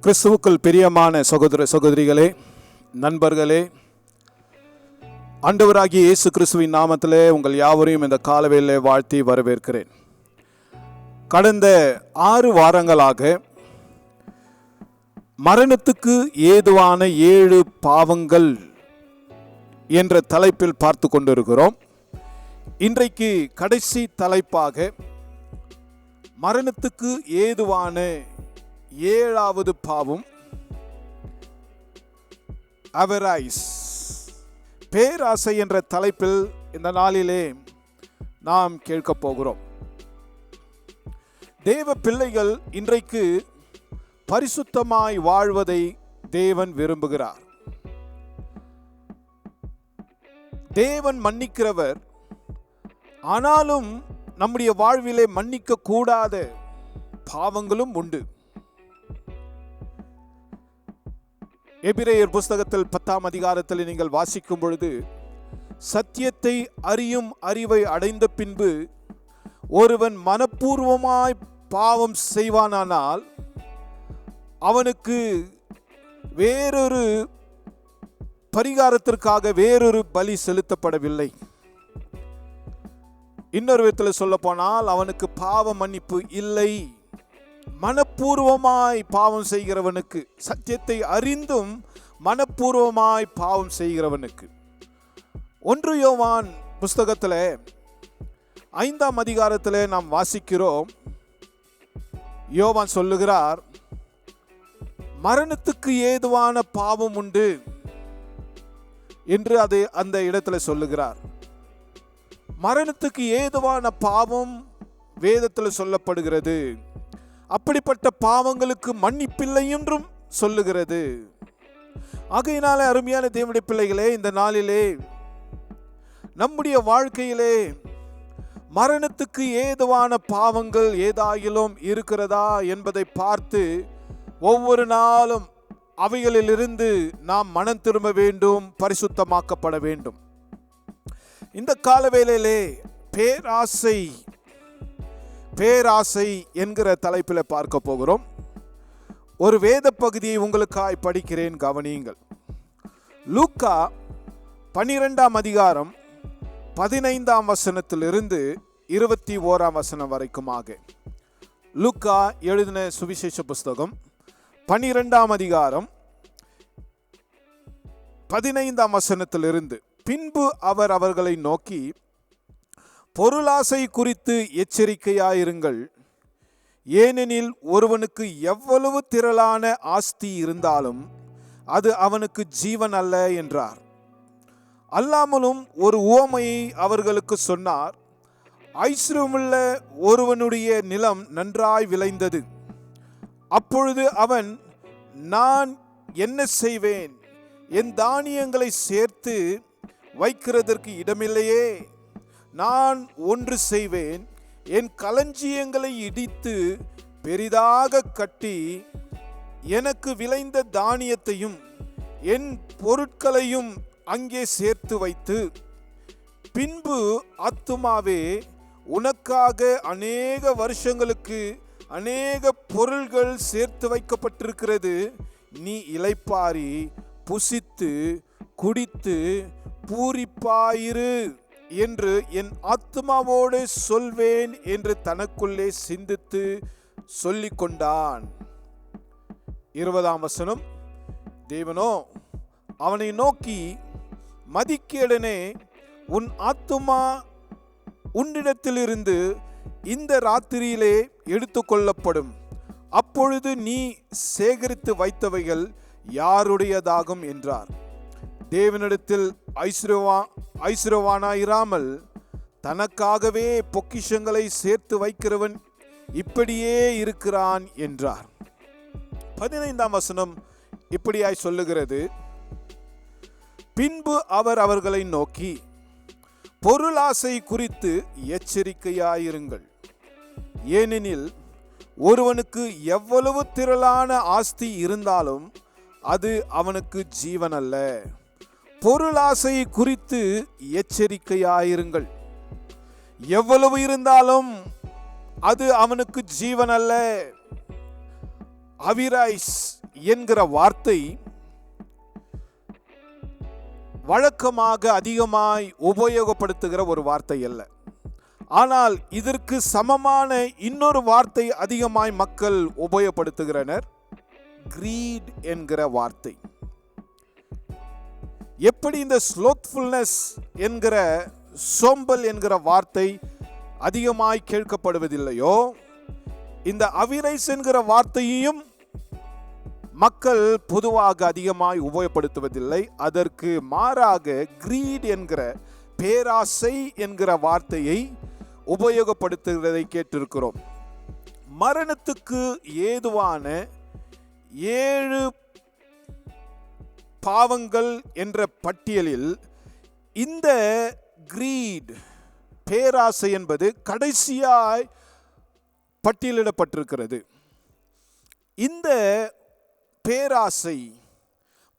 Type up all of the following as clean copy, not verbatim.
கிறிஸ்துவுக்குள் பிரியமான சகோதர சகோதரிகளே, நண்பர்களே, ஆண்டவராகிய இயேசு கிறிஸ்துவின் நாமத்திலே உங்கள் யாவரையும் இந்த காலவேளை வாழ்த்தி வரவேற்கிறேன். கடந்த 6 வாரங்களாக மரணத்துக்கு ஏதுவான 7 பாவங்கள் என்ற தலைப்பில் பார்த்து கொண்டிருக்கிறோம். இன்றைக்கு கடைசி தலைப்பாக மரணத்துக்கு ஏதுவான 7வது பாவம், அவரைஸ், பேராசை என்ற தலைப்பில் இந்த நாளிலே நாம் கேட்க போகிறோம். தேவ பிள்ளைகள் இன்றைக்கு பரிசுத்தமாய் வாழ்வதை தேவன் விரும்புகிறார். தேவன் மன்னிக்கிறவர், ஆனாலும் நம்முடைய வாழ்விலே மன்னிக்க கூடாத பாவங்களும் உண்டு. எபிரேயர் புஸ்தகத்தில் 10ஆம் அதிகாரத்தில் நீங்கள் வாசிக்கும் பொழுது, சத்தியத்தை அறியும் அறிவை அடைந்த பின்பு ஒருவன் மனப்பூர்வமாய் பாவம் செய்வானானால் அவனுக்கு வேறொரு பரிகாரத்திற்காக வேறொரு பலி செலுத்தப்படவில்லை. இன்னொரு விதத்தில் சொல்ல போனால் அவனுக்கு பாவ மன்னிப்பு இல்லை. மனப்பூர்வமாய் பாவம் செய்கிறவனுக்கு, சத்தியத்தை அறிந்தும் மனப்பூர்வமாய் பாவம் செய்கிறவனுக்கு. 1 யோவான் புஸ்தகத்தில் 5ஆம் அதிகாரத்தில் நாம் வாசிக்கிறோம். யோவான் சொல்லுகிறார், மரணத்துக்கு ஏதுவான பாவம் உண்டு என்று அந்த இடத்துல சொல்லுகிறார். மரணத்துக்கு ஏதுவான பாவம் வேதத்தில் சொல்லப்படுகிறது. அப்படிப்பட்ட பாவங்களுக்கு மன்னிப்பில்லை என்றும் சொல்லுகிறது. ஆகையினால அருமையான தேவனுடைய பிள்ளைகளே, இந்த நாளிலே நம்முடைய வாழ்க்கையிலே மரணத்துக்கு ஏதுவான பாவங்கள் ஏதாயிலும் இருக்கிறதா என்பதை பார்த்து ஒவ்வொரு நாளும் அவைகளிலிருந்து நாம் மனம் திரும்ப வேண்டும், பரிசுத்தமாக்கப்பட வேண்டும். இந்த காலவேளையிலே பேராசை என்கிற தலைப்பில் பார்க்க போகிறோம். ஒரு வேத பகுதியை உங்களுக்காய் படிக்கிறேன், கவனியுங்கள். லூக்கா 12ஆம் அதிகாரம் 15ஆம் வசனத்திலிருந்து 21ஆம் வசனம் வரைக்குமாக. லூக்கா எழுதின சுவிசேஷ புஸ்தகம் 12ஆம் அதிகாரம் 15ஆம் வசனத்திலிருந்து, பின்பு அவர் அவர்களை நோக்கி, பொருளாசை குறித்து எச்சரிக்கையாயிருங்கள். ஏனெனில் ஒருவனுக்கு எவ்வளவு திரளான ஆஸ்தி இருந்தாலும் அது அவனுக்கு ஜீவன் அல்ல என்றார். அல்லாமலும் ஒரு உவமையை அவர்களுக்கு சொன்னார். ஐஸ்வர்யமுள்ள ஒருவனுடைய நிலம் நன்றாய் விளைந்தது. அப்பொழுது அவன், நான் என்ன செய்வேன்? என் தானியங்களை சேர்த்து வைக்கிறதற்கு இடமில்லையே. நான் ஒன்று செய்வேன், என் களஞ்சியங்களை இடித்து பெரிதாக கட்டி எனக்கு விளைந்த தானியத்தையும் என் பொருட்களையும் அங்கே சேர்த்து வைத்து, பின்பு ஆத்துமாவே, உனக்காக அநேக வருஷங்களுக்கு அநேக பொருள்கள் சேர்த்து வைக்கப்பட்டிருக்கிறது. நீ இளைப்பாரி புசித்து குடித்து பூரிப்பாயிரு என்று என் ஆத்துமாவோடு சொல்வேன் என்று தனக்குள்ளே சிந்தித்து சொல்லிக் கொண்டான். 20ஆம் வசனம், தேவனோ அவனை நோக்கி, மதிகேடனே, உன் ஆத்துமா உன்னிடத்திலிருந்து இந்த ராத்திரியிலே எடுத்துக்கொள்ளப்படும். அப்பொழுது நீ சேகரித்து வைத்தவைகள் யாருடையதாகும் என்றார். தேவனிடத்தில் ஐஸ்வர்யவானாயிராமல் தனக்காகவே பொக்கிஷங்களை சேர்த்து வைக்கிறவன் இப்படியே இருக்கிறான் என்றார். 15ஆம் வசனம் இப்படியாய் சொல்லுகிறது, பின்பு அவர் அவர்களை நோக்கி, பொருளாசை குறித்து எச்சரிக்கையாயிருங்கள். ஏனெனில் ஒருவனுக்கு எவ்வளவு திரளான ஆஸ்தி இருந்தாலும் அது அவனுக்கு ஜீவன் அல்ல. பொருளாசை குறித்து எச்சரிக்கையாயிருங்கள். எவ்வளவு இருந்தாலும் அது அவனுக்கு ஜீவன் அல்ல. அவிரைஸ் என்கிற வார்த்தை வழக்கமாக அதிகமாய் உபயோகப்படுத்துகிற ஒரு வார்த்தை அல்ல. ஆனால் இதற்கு சமமான இன்னொரு வார்த்தை அதிகமாய் மக்கள் உபயோகப்படுத்துகிறனர், கிரீட் என்கிற வார்த்தை. எப்படி இந்த ஸ்லோத்ஃபுல்னஸ் என்கிற சோம்பல் என்கிற வார்த்தை அதிகமாய் கேட்கப்படுவதில்லையோ, இந்த அவிரைஸ் என்கிற வார்த்தையையும் மக்கள் பொதுவாக அதிகமாய் உபயோகப்படுத்துவதில்லை. அதற்கு மாறாக கிரீட் என்கிற பேராசை என்கிற வார்த்தையை உபயோகப்படுத்துகிறதை கேட்டிருக்கிறோம். மரணத்துக்கு ஏதுவான 7 பாவங்கள் என்ற பட்டியலில் இந்த கிரீட் பேராசை என்பது கடைசியாய் பட்டியலிடப்பட்டிருக்கிறது. இந்த பேராசை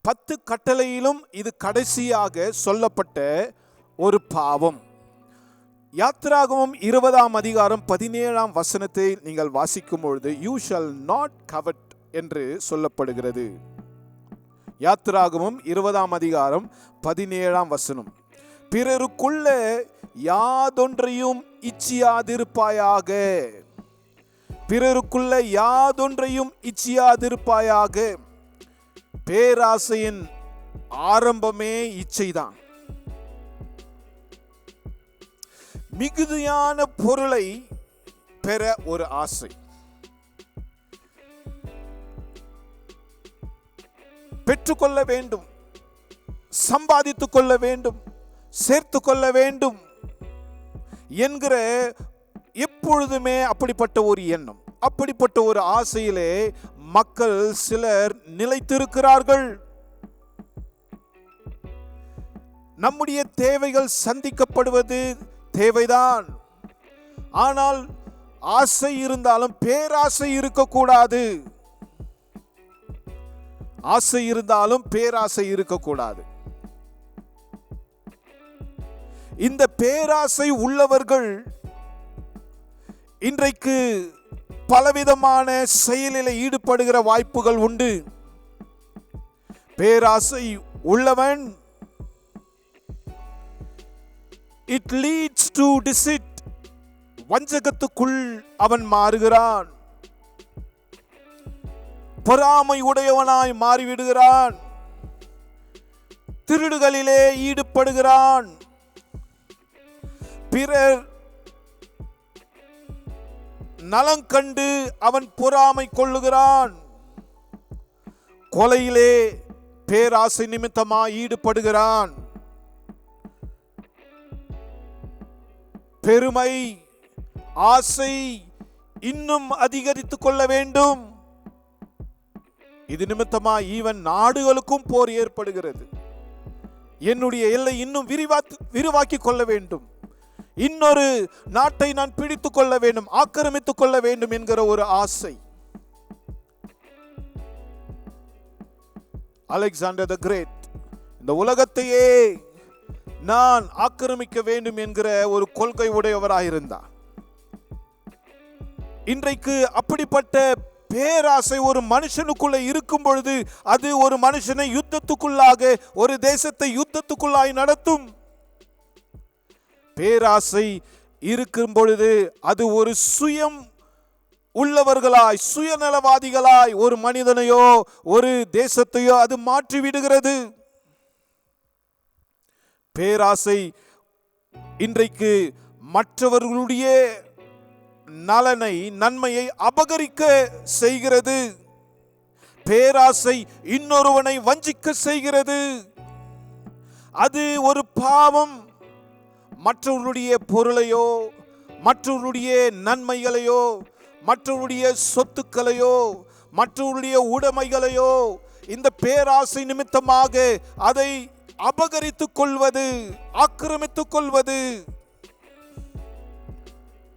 10 கட்டளையிலும் இது கடைசியாக சொல்லப்பட்ட ஒரு பாவம். யாத்திராகமம் 20ஆம் அதிகாரம் 17ஆம் வசனத்தை நீங்கள் வாசிக்கும் பொழுது யூ ஷால் நாட் கவட் என்று சொல்லப்படுகிறது. யாத்திராகமம் 20ஆம் அதிகாரம் 17ஆம் வசனம், பிறருக்குள்ள யாதொன்றையும் இச்சியாதிருப்பாயாக, பிறருக்குள்ள யாதொன்றையும் இச்சியாதிருப்பாயாக. பேராசையின் ஆரம்பமே இச்சைதான். மிகுதியான பொருளை பெற ஒரு ஆசை, பெற்றுக்கொள்ள வேண்டும், சம்பாதித்துக் கொள்ள வேண்டும், சேர்த்து கொள்ள வேண்டும் என்கிற எப்பொழுதுமே அப்படிப்பட்ட ஒரு எண்ணம், அப்படிப்பட்ட ஒரு ஆசையிலே மக்கள் சிலர் நிலைத்திருக்கிறார்கள். நம்முடைய தேவைகள் சந்திக்கப்படுவது தேவைதான். ஆனால் ஆசை இருந்தாலும் பேராசை இருக்கக்கூடாது. ஆசை இருந்தாலும் பேராசை இருக்கக்கூடாது. இந்த பேராசை உள்ளவர்கள் இன்றைக்கு பலவிதமான செயலில் ஈடுபடுகிற வாய்ப்புகள் உண்டு. பேராசை உள்ளவன் it leads to deceit, வஞ்சகத்துக்குள் அவன் மாறுகிறான். பொறாமை உடையவனாய் மாறிவிடுகிறான். திருடுகளிலே ஈடுபடுகிறான். பிறர் நலம் கண்டு அவன் பொறாமை கொள்ளுகிறான். கொலையிலே பேராசை நிமித்தமாய் ஈடுபடுகிறான். பெருமை, ஆசை, இன்னும் அதிகரித்துக் கொள்ள வேண்டும். இது நிமித்தமாய் ஈவன் நாடுகளுக்கும் போர் ஏற்படுகிறது. என்னுடைய எல்லை இன்னும் விரிவாக்கிக் கொள்ள வேண்டும், இன்னொரு நாட்டை நான் பிடித்துக் கொள்ள வேண்டும், ஆக்கிரமித்துக் கொள்ள வேண்டும் என்கிற ஒரு ஆசை. அலெக்சாண்டர் தி கிரேட் இந்த உலகத்தையே நான் ஆக்கிரமிக்க வேண்டும் என்கிற ஒரு கொள்கை உடையவராயிருந்தார். இன்றைக்கு அப்படிப்பட்ட பேராசை ஒரு மனுஷனுக்குள்ள இருக்கும் பொழுது அது ஒரு மனுஷனை யுத்தத்துக்குள்ளாக, ஒரு தேசத்தை யுத்தத்துக்குள்ளாய் நடத்தும். பேராசை இருக்கும் பொழுது அது ஒரு சுயம் உள்ளவர்களாய், சுயநலவாதிகளாய் ஒரு மனிதனையோ ஒரு தேசத்தையோ அது மாற்றி விடுகிறது. பேராசை இன்றைக்கு மற்றவர்களுடைய நலனை, நன்மையை அபகரிக்க செய்கிறது. பேராசை இன்னொருவனை வஞ்சிக்க செய்கிறது. அது ஒரு பாவம். மற்றவர்களுடைய பொருளையோ, மற்றவர்களுடைய நன்மைகளையோ, மற்றவர்களுடைய சொத்துக்களையோ, மற்றவர்களுடைய உடைமைகளையோ இந்த பேராசை நிமித்தமாக அதை அபகரித்துக் கொள்வது, ஆக்கிரமித்துக் கொள்வது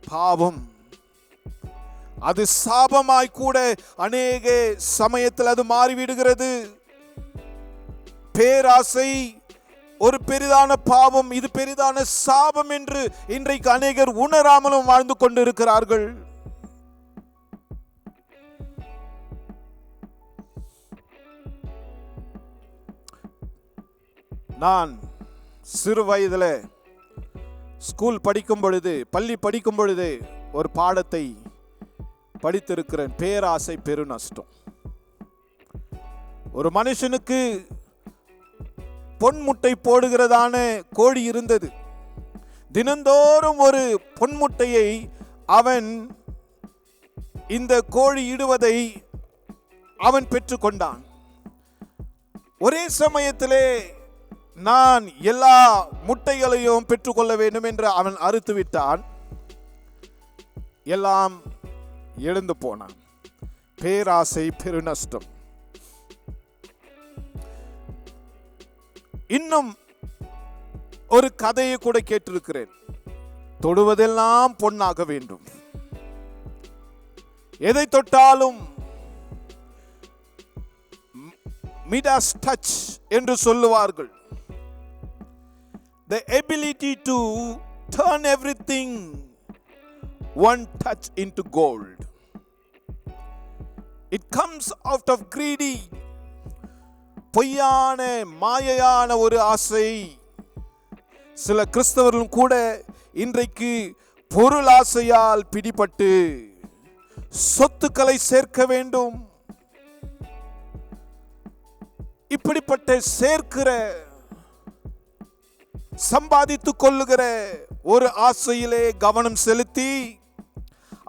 பாவம். அது சாபமாய் கூட அநேக சமயத்தில் அது மாறிவிடுகிறது. பேராசை ஒரு பெரிதான பாவம், இது பெரிதான சாபம் என்று இன்றைக்கு அநேகர் உணராமலும் வாழ்ந்து கொண்டிருக்கிறார்கள். நான் சிறு வயதில் ஸ்கூல் படிக்கும் பொழுது, பள்ளி படிக்கும் பொழுது ஒரு பாடத்தை படித்திருக்கிறேன். பேராசை பெருநஷ்டம். ஒரு மனுஷனுக்கு பொன்முட்டை போடுகிறதான கோழி இருந்தது. தினந்தோறும் ஒரு பொன்முட்டையை அவன் இந்த கோழி இடுவதை அவன் பெற்றுக்கொண்டான். ஒரே சமயத்திலே நான் எல்லா முட்டைகளையும் பெற்றுக்கொள்ள வேண்டும் என்று அவன் அறுத்து விட்டான். எல்லாம் எழுந்து போனான். பேராசை பெருநஷ்டம். இன்னும் ஒரு கதையை கூட கேட்டிருக்கிறேன். தொடுவதெல்லாம் பொன்னாக வேண்டும், எதை தொட்டாலும் மிடாஸ் டச் என்று சொல்லுவார்கள். The ability to turn everything one touch into gold. It comes out of greedy. பொய்யான மாயையான ஒரு ஆசை. சில கிறிஸ்தவர்களும் கூட இன்றைக்கு பொருள் ஆசையால் பிடிபட்டு சொத்துக்களை சேர்க்க வேண்டும். இப்படிப்பட்ட சேர்க்கிற, சம்பாதித்துக் கொள்ளுகிற ஒரு ஆசையிலே கவனம் செலுத்தி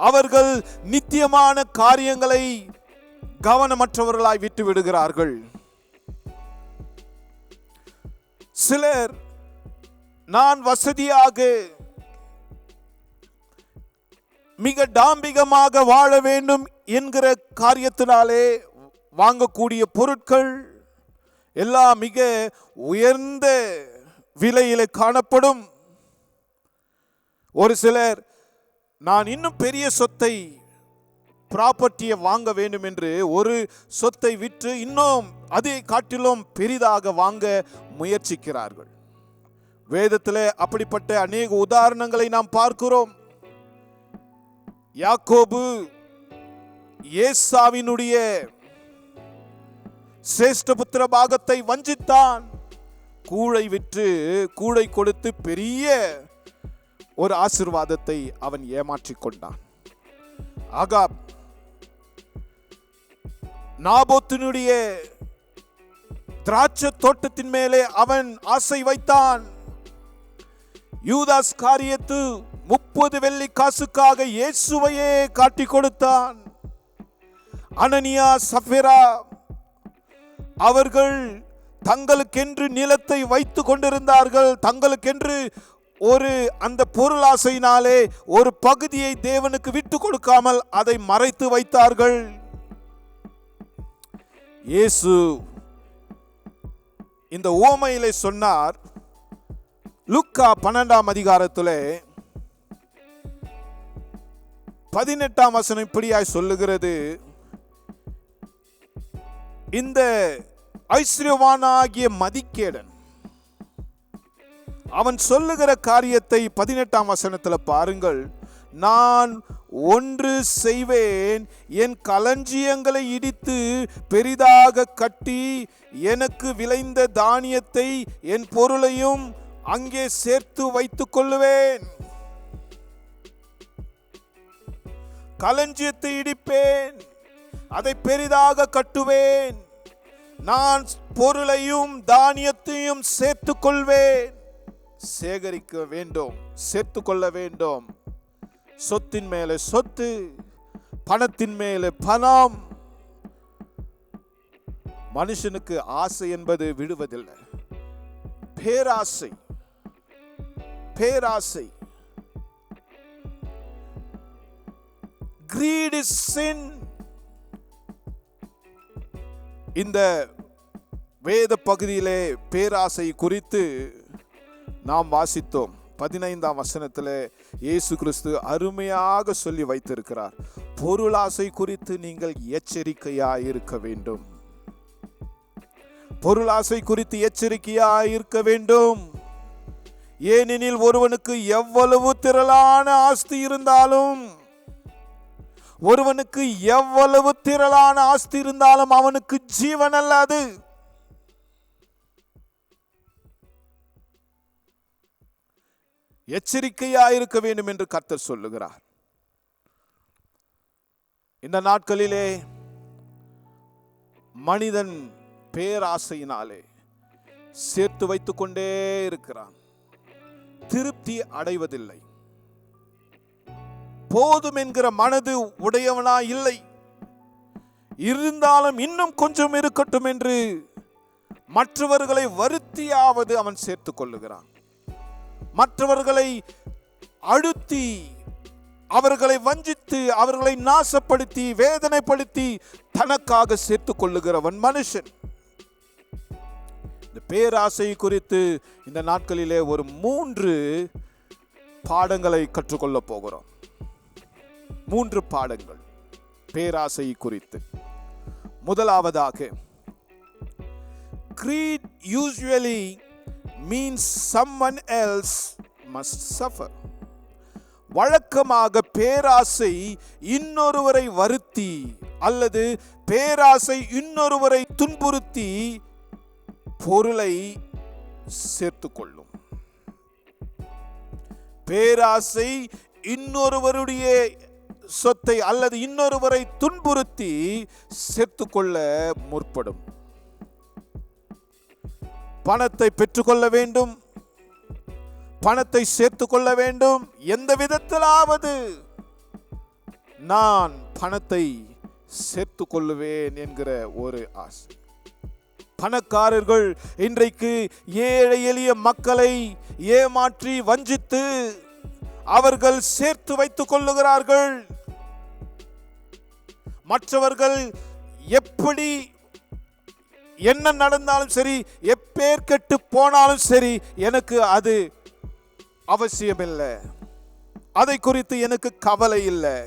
அவர்கள் நித்தியமான காரியங்களை கவனமற்றவர்களாய் விட்டு விடுகிறார்கள். சிலர் நான் வசதியாக மிக டாம்பிகமாக வாழ வேண்டும் என்கிற காரியத்தினாலே வாங்கக்கூடிய பொருட்கள் எல்லாம் மிக உயர்ந்த விலையிலே காணப்படும். ஒரு சிலர் நான் இன்னும் பெரிய சொத்தை, ப்ராப்பர்ட்டியை வாங்க வேண்டும் என்று ஒரு சொத்தை விற்று இன்னும் அதை காட்டிலும் பெரிதாக வாங்க முயற்சிக்கிறார்கள். வேதத்திலே அப்படிப்பட்ட அநேக உதாரணங்களை நாம் பார்க்கிறோம். யாக்கோபு ஏசாவினுடைய சிரேஷ்டபுத்திர பாகத்தை வஞ்சித்தான். கூழை விற்று, கூழை கொடுத்து பெரிய ஒரு ஆசீர்வாதத்தை அவன் ஏமாற்றிக் கொண்டான். ஆகாப் நாபோத்தினுடைய திராட்சை தோட்டத்தின் மேலே அவன் ஆசை வைத்தான். யூதாஸ் காரியத்து 30 வெள்ளி காசுக்காக இயேசுவையே காட்டி கொடுத்தான். அனனியா, சஃபிரா அவர்கள் தங்களுக்கென்று நிலத்தை வைத்து கொண்டிருந்தார்கள். தங்களுக்கென்று ஒரு அந்த பொருளாசையினாலே ஒரு பகுதியை தேவனுக்கு விட்டு கொடுக்காமல் அதை மறைத்து வைத்தார்கள். இயேசு இந்த உவமையிலே சொன்னார். லூக்கா 12ஆம் அதிகாரத்திலே 18ஆம் வசனம் இப்படியாய் சொல்லுகிறது. இந்த ஐஸ்வர்யவானாகிய மதிகேடன் அவன் சொல்லுகிற காரியத்தை 18ஆம் வசனத்தில் பாருங்கள். நான் ஒன்று செய்வேன், என் களஞ்சியங்களை இடித்து பெரிதாக கட்டி எனக்கு விளைந்த தானியத்தை என் பொருளையும் அங்கே சேர்த்து வைத்துக் கொள்ளுவேன். களஞ்சியத்தை இடிப்பேன், அதை பெரிதாக கட்டுவேன், நான் பொருளையும் தானியத்தையும் சேர்த்துக் கொள்வேன். சேகரிக்க வேண்டும், சேர்த்து கொள்ள வேண்டும். சொத்தின் மேலே சொத்து, பணத்தின் மேலே பணம். மனுஷனுக்கு ஆசை என்பது விடுவதில்லை. பேராசை, பேராசை. Greed is sin. இந்த வேத பகுதியிலே பேராசை குறித்து நாம் வாசித்தோம். 15ஆம் வசனத்தில் இயேசு கிறிஸ்து அருமையாக சொல்லி வைத்திருக்கிறார். பொருளாசை குறித்து நீங்கள் எச்சரிக்கையாய் இருக்க வேண்டும். பொருளாசை குறித்து எச்சரிக்கையாய் இருக்க வேண்டும். ஏனெனில் ஒருவனுக்கு எவ்வளவு திரளான ஆஸ்தி இருந்தாலும், ஒருவனுக்கு எவ்வளவு திரளான ஆஸ்தி இருந்தாலும் அவனுக்கு ஜீவன் அல்ல. அது எச்சரிக்கையாயிருக்க வேண்டும் என்று கர்த்தர் சொல்லுகிறார். இந்த நாட்களிலே மனிதன் பேராசையினாலே சேர்த்து வைத்துக் கொண்டே இருக்கிறான். திருப்தி அடைவதில்லை. போதும் என்கிற மனது உடையவனா இல்லை. இருந்தாலும் இன்னும் கொஞ்சம் இருக்கட்டும் என்று மற்றவர்களை வருத்தியாவது அவன் சேர்த்துக் கொள்ளுகிறான். மற்றவர்களை அழுத்தி, அவர்களை வஞ்சித்து, அவர்களை நாசப்படுத்தி, வேதனைப்படுத்தி தனக்காக சேர்த்துக் கொள்ளுகிறவன் மனுஷன். இந்த பேராசை குறித்து இந்த நாட்களிலே ஒரு 3 பாடங்களை கற்றுக்கொள்ள போகிறோம். 3 பாடங்கள் பேராசை குறித்து. முதலாவதாக, greed usually means someone else must suffer. வழக்கமாக பேராசை இன்னொருவரை வருத்தி அல்லது பேராசை இன்னொருவரை துன்புறுத்தி பொருளை சேர்த்துக் கொள்ளும். பேராசை இன்னொருவருடைய சொத்தை அல்லது இன்னொருவரை துன்புறுத்தி சேர்த்துக்கொள்ள முற்படும். பணத்தை பெற்றுக்கொள்ள வேண்டும், பணத்தை சேர்த்துக் கொள்ள வேண்டும், எந்த விதத்திலாவது நான் பணத்தை சேர்த்துக் கொள்ளுவேன் என்கிற ஒரு ஆசை. பணக்காரர்கள் இன்றைக்கு ஏழை எளிய மக்களை ஏமாற்றி வஞ்சித்து அவர்கள் சேர்த்து வைத்துக் கொள்ளுகிறார்கள். மற்றவர்கள் எப்படி என்ன நடந்தாலும் சரி, எப்பேர் கெட்டு போனாலும் சரி, எனக்கு அது அவசியமில்லை, அதை குறித்து எனக்கு கவலை இல்லை.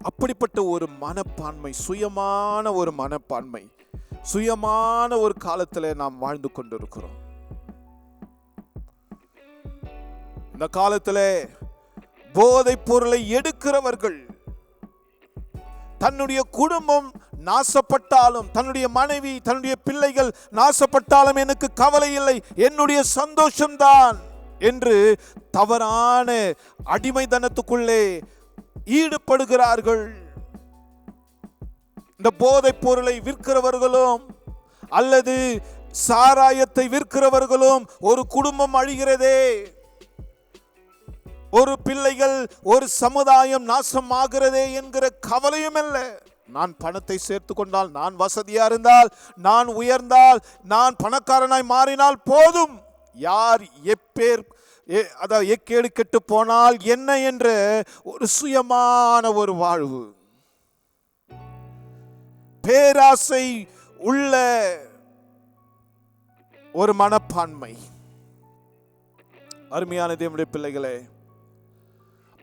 அப்படிப்பட்ட ஒரு மனப்பான்மை, சுயமான ஒரு மனப்பான்மை, சுயமான ஒரு காலத்தில் நாம் வாழ்ந்து கொண்டிருக்கிறோம். இந்த காலத்தில் போதைப் பொருளை எடுக்கிறவர்கள் தன்னுடைய குடும்பம் நாசப்பட்டாலும், தன்னுடைய மனைவி, தன்னுடைய பிள்ளைகள் நாசப்பட்டாலும் எனக்கு கவலை இல்லை, என்னுடைய சந்தோஷம்தான் என்று தவறான அடிமைத்தனத்துக்குள்ளே ஈடுபடுகிறார்கள். இந்த போதைப் பொருளை விற்கிறவர்களும் அல்லது சாராயத்தை விற்கிறவர்களும் ஒரு குடும்பம் அழிகிறதே, ஒரு பிள்ளைகள், ஒரு சமுதாயம் நாசம் ஆகிறதே என்கிற கவலையும் அல்ல. நான் பணத்தை சேர்த்து கொண்டால், நான் வசதியா இருந்தால், நான் உயர்ந்தால், நான் பணக்காரனாய் மாறினால் போதும், யார் எப்பேர் எக்கேடு கெட்டு போனால் என்ன என்ற ஒரு சுயமான ஒரு வாழ்வு, பேராசை உள்ள ஒரு மனப்பான்மை. அருமையான தேவனுடைய பிள்ளைகளே,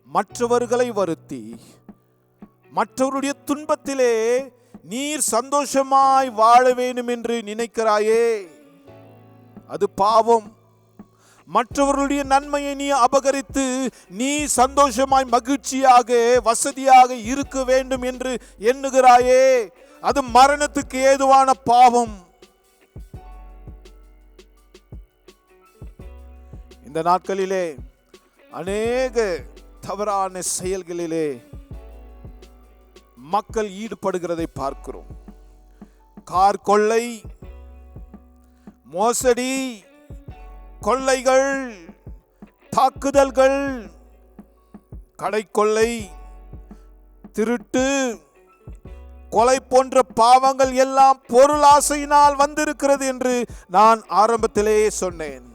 மற்றவர்களை வருத்தி மற்றவருடைய துன்பத்திலே நீர் சந்தோஷமாய் வாழ வேண்டும் என்று நினைக்கிறாயே, அது பாவம். மற்றவர்களுடைய நன்மையை நீ அபகரித்து நீ சந்தோஷமாய் மகிழ்ச்சியாக வசதியாக இருக்க வேண்டும் என்று எண்ணுகிறாயே, அது மரணத்துக்கு ஏதுவான பாவம். இந்த நாட்களிலே அநேக தவறான செயல்களிலே மக்கள் ஈடுபடுகிறதை பார்க்கிறோம். கார் கொள்ளை, மோசடி, கொள்ளைகள், தாக்குதல்கள், கடை கொள்ளை, திருட்டு, கொலை போன்ற பாவங்கள் எல்லாம் பொருள் ஆசையினால் வந்திருக்கிறது என்று நான் ஆரம்பத்திலேயே சொன்னேன்.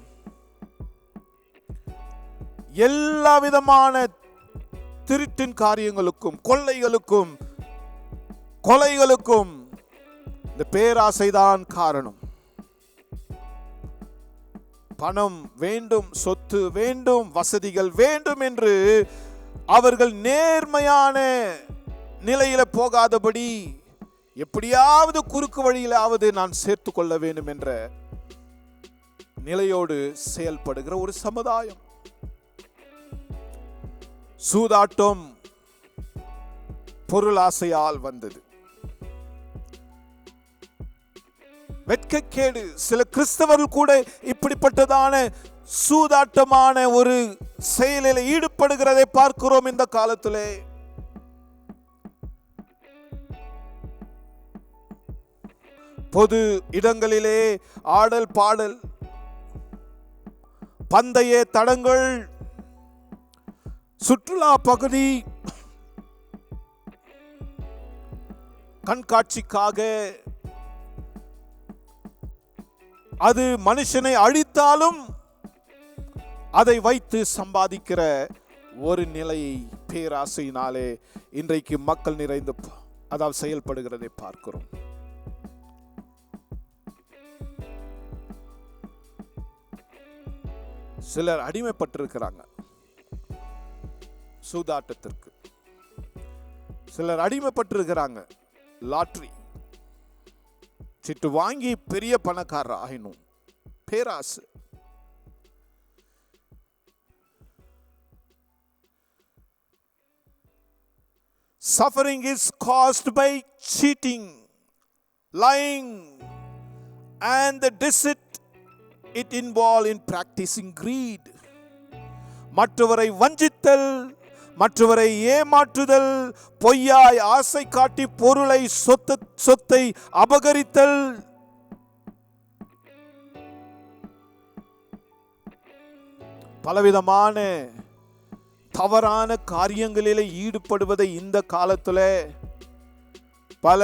எல்லா விதமான திருட்டின் காரியங்களுக்கும், கொள்ளைகளுக்கும், கொலைகளுக்கும் இந்த பேராசைதான் காரணம். பணம் வேண்டும், சொத்து வேண்டும், வசதிகள் வேண்டும் என்று அவர்கள் நேர்மையான நிலையில போகாதபடி எப்படியாவது குறுக்கு வழியிலாவது நான் சேர்த்து கொள்ள வேண்டும் என்ற நிலையோடு செயல்படுகிற ஒரு சமுதாயம். சூதாட்டம் பொருளாசையால் வந்தது. வெட்கக்கேடு. சில கிறிஸ்தவர்கள் கூட இப்படிப்பட்டதான சூதாட்டமான ஒரு செயலில் ஈடுபடுகிறதை பார்க்கிறோம் இந்த காலத்திலே. பொது இடங்களிலே ஆடல் பாடல், பந்தய தடங்கள், சுற்றுலா பகுதி, கண்காட்சிக்காக அது மனுஷனை அழித்தாலும் அதை வைத்து சம்பாதிக்கிற ஒரு நிலையை பேராசையினாலே இன்றைக்கு மக்கள் நிறைந்து அதாவது செயல்படுகிறதை பார்க்கிறோம். சிலர் அடிமைப்பட்டிருக்கிறாங்க சூதாட்டத்திற்கு. சிலர் அடிமைப்பட்டிருக்கிறாங்க லாட்டரி சீட்டு வாங்கி பெரிய பணக்காரர் ஆகணும், பேராசை. Suffering is caused by cheating, lying, and the deceit it involves in practicing greed. மற்றவரை வஞ்சித்தல், மற்றவரை ஏமாற்றுதல், பொய்யாய் ஆசை காட்டி பொருளை சொத்தை அபகரித்தல், பலவிதமான தவறான காரியங்களிலே ஈடுபடுவதை இந்த காலத்துல பல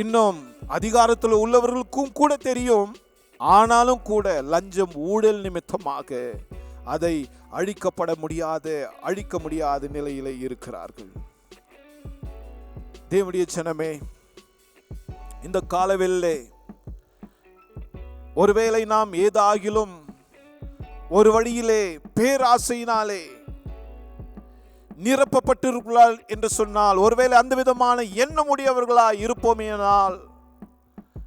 இன்னும் அதிகாரத்தில் உள்ளவர்களுக்கும் கூட தெரியும். ஆனாலும் கூட லஞ்சம் ஊழல் நிமித்தமாக அதை அழிக்க முடியாத நிலையிலே இருக்கிறார்கள். தேவனுடைய ஜனமே, இந்த காலவெளியிலே ஒருவேளை நாம் ஏதாகிலும் ஒரு வழியிலே பேராசையினாலே நிரப்பப்பட்டிருக்கிறாள் என்று சொன்னால், ஒருவேளை அந்த விதமான எண்ணமுடையவர்களாய் இருப்போமேனால்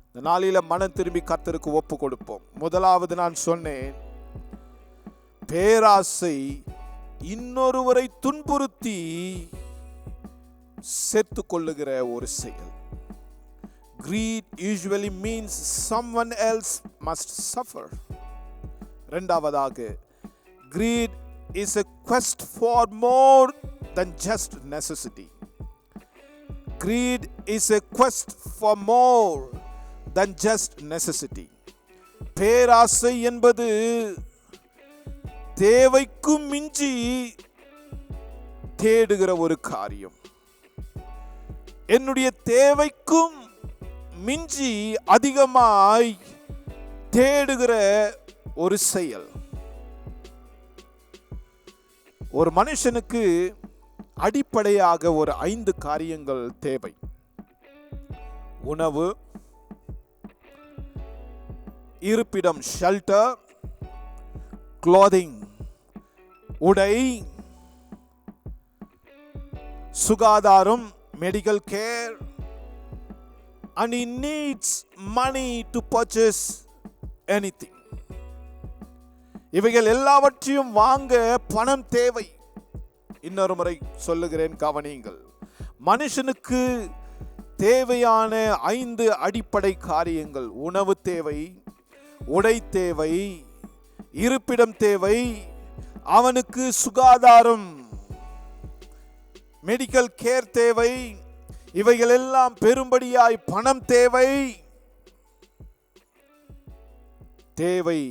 இந்த நாளில மனம் திரும்பி கர்த்தருக்கு ஒப்பு கொடுப்போம். முதலாவது நான் சொன்னேன், பேராசை இன்னொருவரை துன்புறுத்தி சேர்த்து கொள்ளுகிற ஒரு செயல். Greed usually means someone else must suffer. இரண்டாவதாக, greed is a quest for more than just necessity. Greed is a quest for more than just necessity. பேராசை என்பது தேவைக்கும் மிஞ்சி தேடுகிற ஒரு காரியம். என்னுடைய தேவைக்கும் மிஞ்சி அதிகமாய் தேடுகிற ஒரு செயல். ஒரு மனுஷனுக்கு அடிப்படையாக ஒரு 5 காரியங்கள் தேவை. உணவு, இருப்பிடம் ஷெல்டர், clothing உடை, சுகாதாரம் medical care, and he needs money to purchase anything. இவைகள் எல்லாவற்றையும் வாங்க பணம் தேவை. இன்னொரு முறை சொல்லுகிறேன், கவனியுங்கள். மனுஷனுக்கு தேவையான 5 அடிப்படை காரியங்கள்: உணவு தேவை, உடை தேவை, இருப்பிடம் தேவை, அவனுக்கு சுகாதாரம் மெடிக்கல் கேர் தேவை, இவைகள் எல்லாம் பெரும்படியாய் பணம் தேவை. தேவை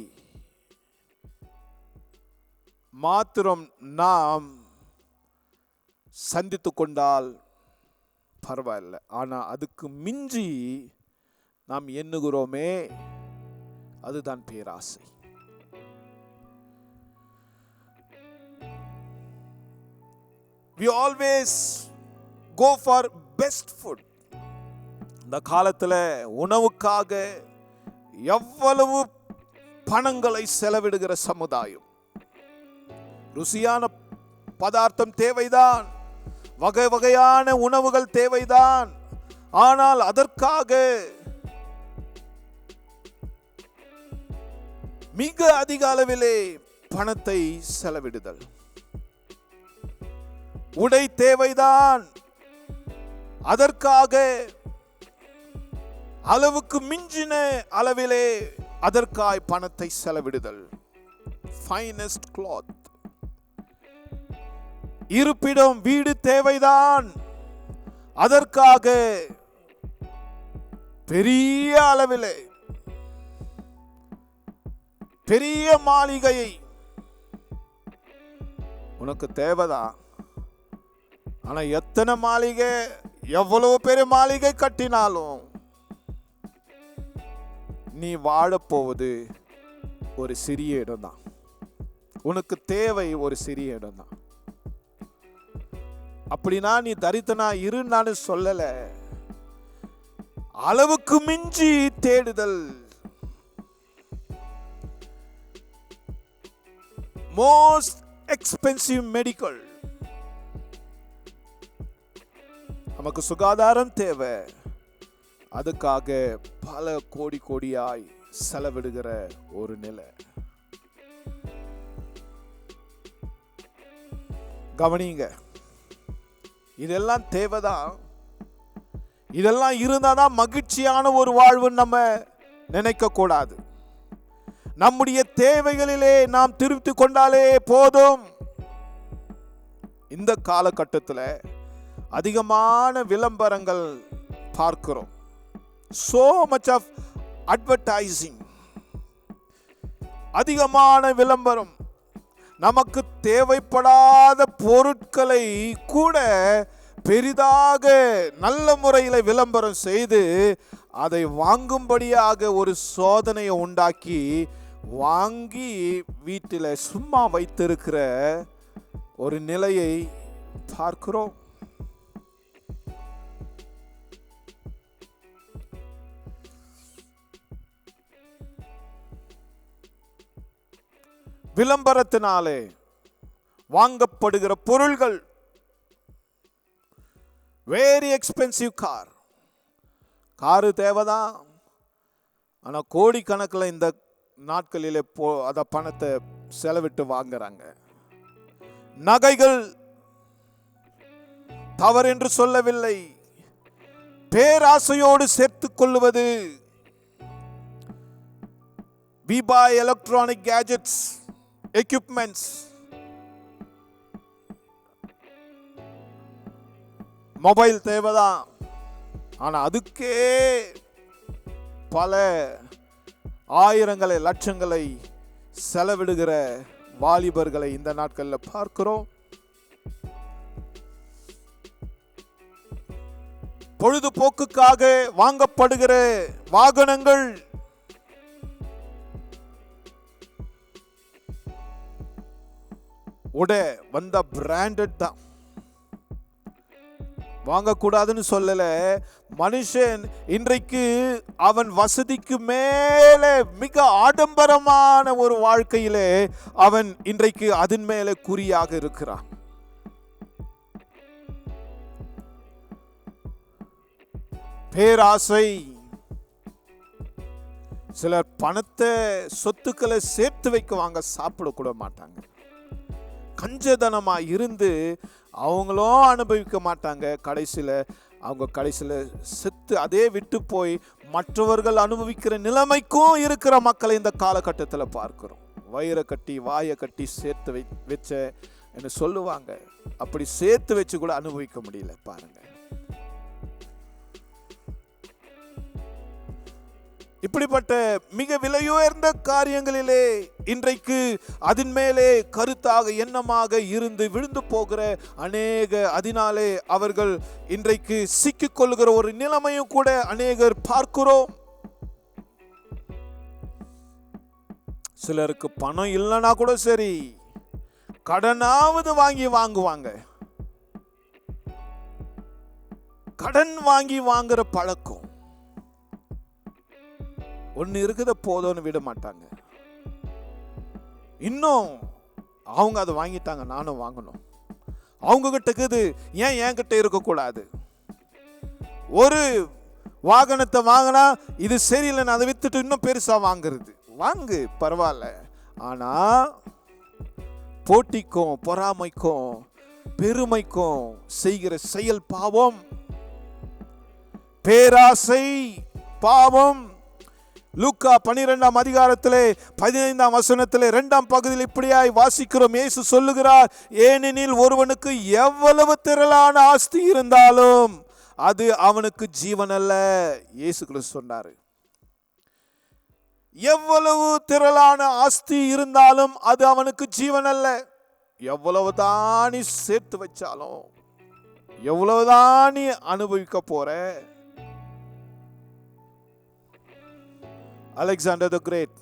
மாத்திரம் நாம் சந்தித்து கொண்டால் பரவாயில்லை. ஆனா அதுக்கு மிஞ்சி நாம் எண்ணுகிறோமே, அதுதான் பேராசை. We always go for best food. இந்த காலத்துல உணவுக்காக எவ்வளவு பணங்களை செலவிடுகிற சமுதாயம். ருசியான பதார்த்தம் தேவைதான், வகை வகையான உணவுகள் தேவைதான். ஆனால் அதற்காக மிக அதிக அளவிலே பணத்தை செலவிடுதல். உடை தேவைதான், அதற்காக அளவுக்கு மிஞ்சின அளவிலே அதற்காய் பணத்தை செலவிடுதல். ஃபைனஸ்ட் கிளாத், இருப்பிடம், வீடு தேவைதான், அதற்காக பெரிய அளவிலே பெரிய மாளிகையை உனக்கு தேவைதான். ஆனா எத்தனை மாளிகை, எவ்வளவு பெரிய மாளிகை கட்டினாலும் நீ வாழப்போவது ஒரு சிறிய இடம் தான். உனக்கு தேவை ஒரு சிறிய இடம் தான். அப்படின்னா நீ தரித்தனா இருன்னு நான் சொல்லல. அளவுக்கு மிஞ்சி தேடுதல். Most expensive medical. நமக்கு சுகாதாரம் தேவை, அதுக்காக பல கோடி கோடியாய் செலவிடுகிற ஒரு நிலை. கவனிங்க, இதெல்லாம் தேவைதான். இதெல்லாம் இருந்தாதான் மகிழ்ச்சியான ஒரு வாழ்வு நம்ம நினைக்க கூடாது. நம்முடைய தேவைகளிலே நாம் திருப்தி கொண்டாலே போதும். இந்த காலகட்டத்தில் அதிகமான விளம்பரங்கள் பார்க்கிறோம். so much of advertising, அதிகமான விளம்பரம். நமக்கு தேவைப்படாத பொருட்களை கூட பெரிதாக நல்ல முறையில் விளம்பரம் செய்து அதை வாங்கும்படியாக ஒரு சோதனையை உண்டாக்கி வாங்கி வீட்டில் சும்மா வைத்திருக்கிற ஒரு நிலையை பார்க்கிறோம். விளம்பரத்தினாலே வாங்கப்படுகிற பொருள்கள், வெரி எக்ஸ்பென்சிவ் காரு தேவைதான். ஆனால் கோடிக்கணக்கில் இந்த நாட்களிலே அத பணத்தை செலவிட்டு வாங்குறாங்க. நகைகள் தவறு என்று சொல்லவில்லை, பேராசையோடு சேர்த்துக் கொள்வது. We buy electronic gadgets, equipments. Mobile தேவைதான், ஆனா அதுக்கே பல ஆயிரங்களை லட்சங்களை செலவிடுகிற வாலிபர்களை இந்த நாட்களில் பார்க்கிறோம். பொழுதுபோக்குக்காக வாங்கப்படுகிற வாகனங்கள், உடை வந்த பிராண்டட் தான். வாங்கக்கூடாதுன்னு சொல்லல. மனுஷன் இன்றைக்கு அவன் வசதிக்கு மேலே மிக ஆடம்பரமான ஒரு வாழ்க்கையிலே அவன் இன்றைக்கு அதன் மேலே குறியாக இருக்கிறான். பேராசை. சிலர் பணத்தை, சொத்துக்களை சேர்த்து வைக்குவாங்க, சாப்பிடக்கூட மாட்டாங்க. கஞ்சதனமா இருந்து அவங்களும் அனுபவிக்க மாட்டாங்க. கடைசியில் செத்து அதே விட்டு போய் மற்றவர்கள் அனுபவிக்கிற நிலைமைக்கும் இருக்கிற மக்களை இந்த காலகட்டத்தில் பார்க்கிறோம். வயிறை கட்டி வாயை கட்டி சேர்த்து வச்ச என்று சொல்லுவாங்க. அப்படி சேர்த்து வச்சு கூட அனுபவிக்க முடியல. பாருங்க, இப்படிப்பட்ட மிக விலையுயர்ந்த காரியங்களிலே இன்றைக்கு அதன் மேலே கருத்தாக எண்ணமாக இருந்து விழுந்து போகிற அதனாலே அவர்கள் இன்றைக்கு சிக்கிக் கொள்கிற ஒரு நிலைமையும் கூட அநேகர் பார்க்கிறோம். சிலருக்கு பணம் இல்லைன்னா கூட சரி, கடனாவது வாங்குவாங்க. கடன் வாங்குற பழக்கம் ஒன்னு இருக்குத போதும்னு விட மாட்டாங்க. இன்னும் அவங்க அதை வாங்கிட்டாங்க, நானும் வாங்கணும். அவங்க கிட்ட இருக்குது, ஏன் என்கிட்ட இருக்கக்கூடாது? ஒரு வாகனத்தை வாங்கினா இது சரியில்லைன்னு அதை வித்துட்டு இன்னும் பெருசா வாங்குறது. வாங்கு, பரவாயில்ல. ஆனா போட்டிக்கும் பொறாமைக்கும் பெருமைக்கும் செய்கிற செயல் பாவம். பேராசை பாவம். லூக்கா 12ஆம் அதிகாரத்திலே 15ஆம் வசனத்திலே 2ஆம் பகுதியில் இப்படியாய் வாசிக்கிறோம். இயேசு சொல்லுகிறார், ஏனெனில் ஒருவனுக்கு எவ்வளவு திரளான ஆஸ்தி இருந்தாலும் அது அவனுக்கு ஜீவன் அல்ல. இயேசு கிறிஸ்து சொன்னார், எவ்வளவு திரளான ஆஸ்தி இருந்தாலும் அது அவனுக்கு ஜீவன் அல்ல. எவ்வளவுதான் நீ சேர்த்து வச்சாலும், எவ்வளவுதான் நீ அனுபவிக்க போற. அலெக்சாண்டர் தி கிரேட்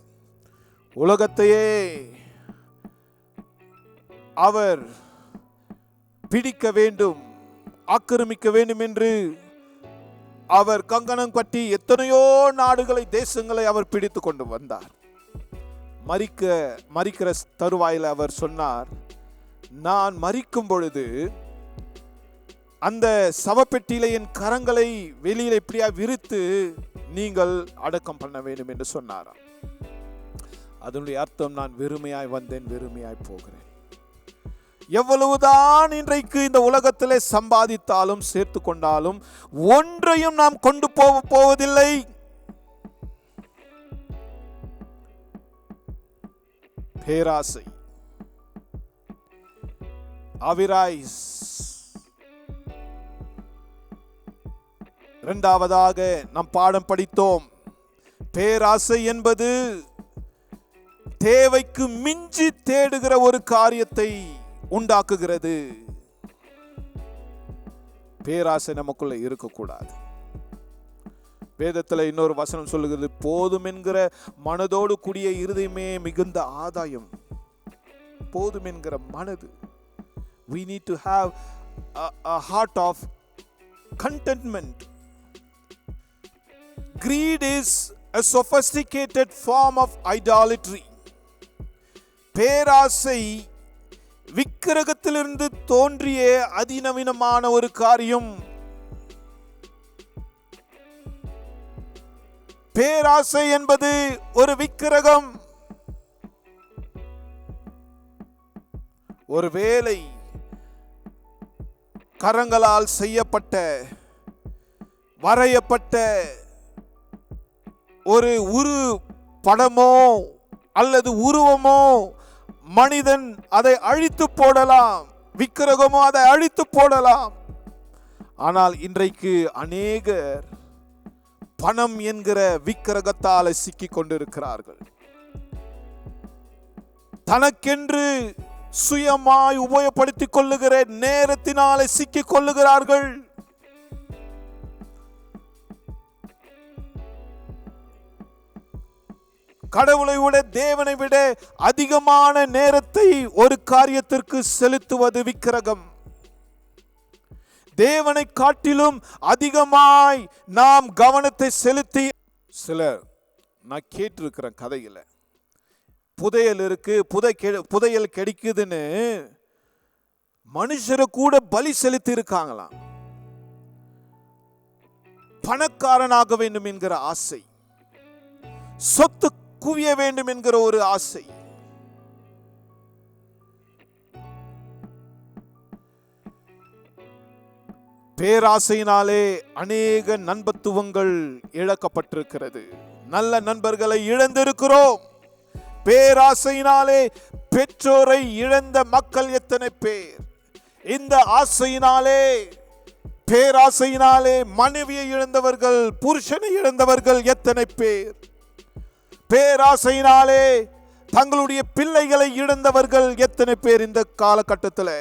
உலகத்தையே அவர் பிடிக்க வேண்டும், ஆக்கிரமிக்க வேண்டும் என்று அவர் கங்கணம் கட்டி எத்தனையோ நாடுகளை, தேசங்களை அவர் பிடித்து கொண்டு வந்தார். மரிக்கிற தருவாயில் அவர் சொன்னார், நான் மரிக்கும் பொழுது அந்த சவப்பெட்டியில என் கரங்களை வெளியில இப்படியா விரித்து நீங்கள் அடக்கம் பண்ண வேண்டும் என்று சொன்னாராம். அதனுடைய அர்த்தம், நான் வெறுமையாய் வந்தேன், வெறுமையாய் போகிறேன். எவ்வளவுதான் இன்றைக்கு இந்த உலகத்திலே சம்பாதித்தாலும் சேர்த்து கொண்டாலும் ஒன்றையும் நாம் கொண்டு போவதில்லை. பேராசை, அவிராய்ஸ். இரண்டாவதாக நாம் பாடம் படித்தோம், பேராசை என்பது தேவைக்கு மிஞ்சி தேடுகிற ஒரு காரியத்தை உண்டாக்குகிறது. பேராசை நமக்குள்ள இருக்கக்கூடாது. வேதத்தில் இன்னொரு வசனம் சொல்லுகிறது, போதும் என்கிற மனதோடு கூடிய இருதயமே மிகுந்த ஆதாயம். போதும் என்கிற மனது. We need to have a heart of contentment. Greed is a sophisticated form of idolatry. பேராசை விக்கிரகத்திலிருந்து தோன்றிய அதிநவீனமான ஒரு காரியம். பேராசை என்பது ஒரு விக்கிரகம். ஒருவேளை கரங்களால் செய்யப்பட்ட, வரையப்பட்ட ஒரு உரு படமோ அல்லது உருவமோ மனிதன் அதை அழித்து போடலாம், விக்கிரகமோ அதை அழித்து போடலாம். ஆனால் இன்றைக்கு அநேகர் பணம் என்கிற விக்கிரகத்தால் சிக்கிக் கொண்டிருக்கிறார்கள். தனக்கென்று சுயமாய் உபயோகப்படுத்திக் கொள்ளுகிற நேரத்தினாலே சிக்கிக் கொள்ளுகிறார்கள். கடவுளை விட, தேவனை விட அதிகமான நேரத்தை ஒரு காரியத்திற்கு செலுத்துவது விக்கிரகம். தேவனை காட்டிலும் அதிகமாய் நாம் கவனத்தை செலுத்தி, சிலர் நான் கேட்டிருக்கிறேன் கதையில, புதையல் இருக்கு, புதையல் கிடைக்குதுன்னு மனுஷரை கூட பலி செலுத்தி இருக்காங்களாம். பணக்காரனாக வேண்டும் என்கிற ஆசை, சொத்து குவிய வேண்டும் என்கிற ஒரு ஆசை. பேராசையினாலே அநேக நண்பத்துவங்கள் இழக்கப்பட்டிருக்கிறது. நல்ல நண்பர்களை இழந்திருக்கிறோம். பேராசையினாலே பெற்றோரை இழந்த மக்கள் எத்தனை பேர். இந்த ஆசையினாலே, பேராசையினாலே மனைவியை இழந்தவர்கள், புருஷனை இழந்தவர்கள் எத்தனை பேர். பேராசையினாலே தங்களுடைய பிள்ளைகளை இழந்தவர்கள் எத்தனை பேர் இந்த காலகட்டத்தில்.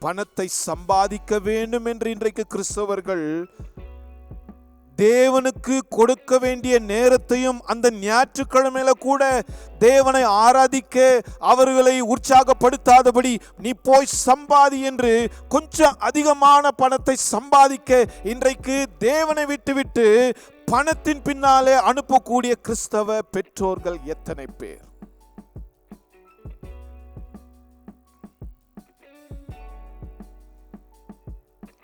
பணத்தை சம்பாதிக்க வேண்டும் என்று இன்றைக்கு கிறிஸ்தவர்கள் தேவனுக்கு கொடுக்க வேண்டிய நேரத்தையும், அந்த ஞாயிற்றுக்கிழமையில கூட தேவனை ஆராதிக்க அவர்களை உற்சாகப்படுத்தாதபடி நீ போய் சம்பாதி என்று கொஞ்சம் அதிகமான பணத்தை சம்பாதிக்க இன்றைக்கு தேவனை விட்டுவிட்டு பணத்தின் பின்னாலே அனுப்பக்கூடிய கிறிஸ்தவ பெற்றோர்கள் எத்தனை பேர்.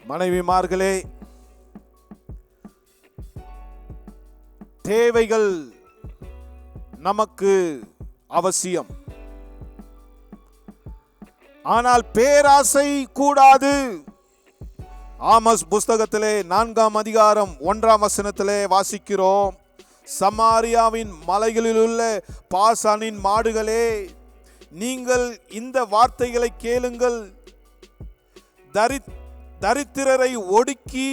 மனைவிமார்களே, தேவைகள் நமக்கு அவசியம். ஆனால் பேராசை கூடாது. ஆமோஸ் புஸ்தகத்திலே 4ஆம் அதிகாரம் 1ஆம் வசனத்திலே வாசிக்கிறோம், சமாரியாவின் மலைகளில் உள்ள பாசானின் மாடுகளே, நீங்கள் இந்த வார்த்தைகளை கேளுங்கள். தரித்திரரை ஒடுக்கி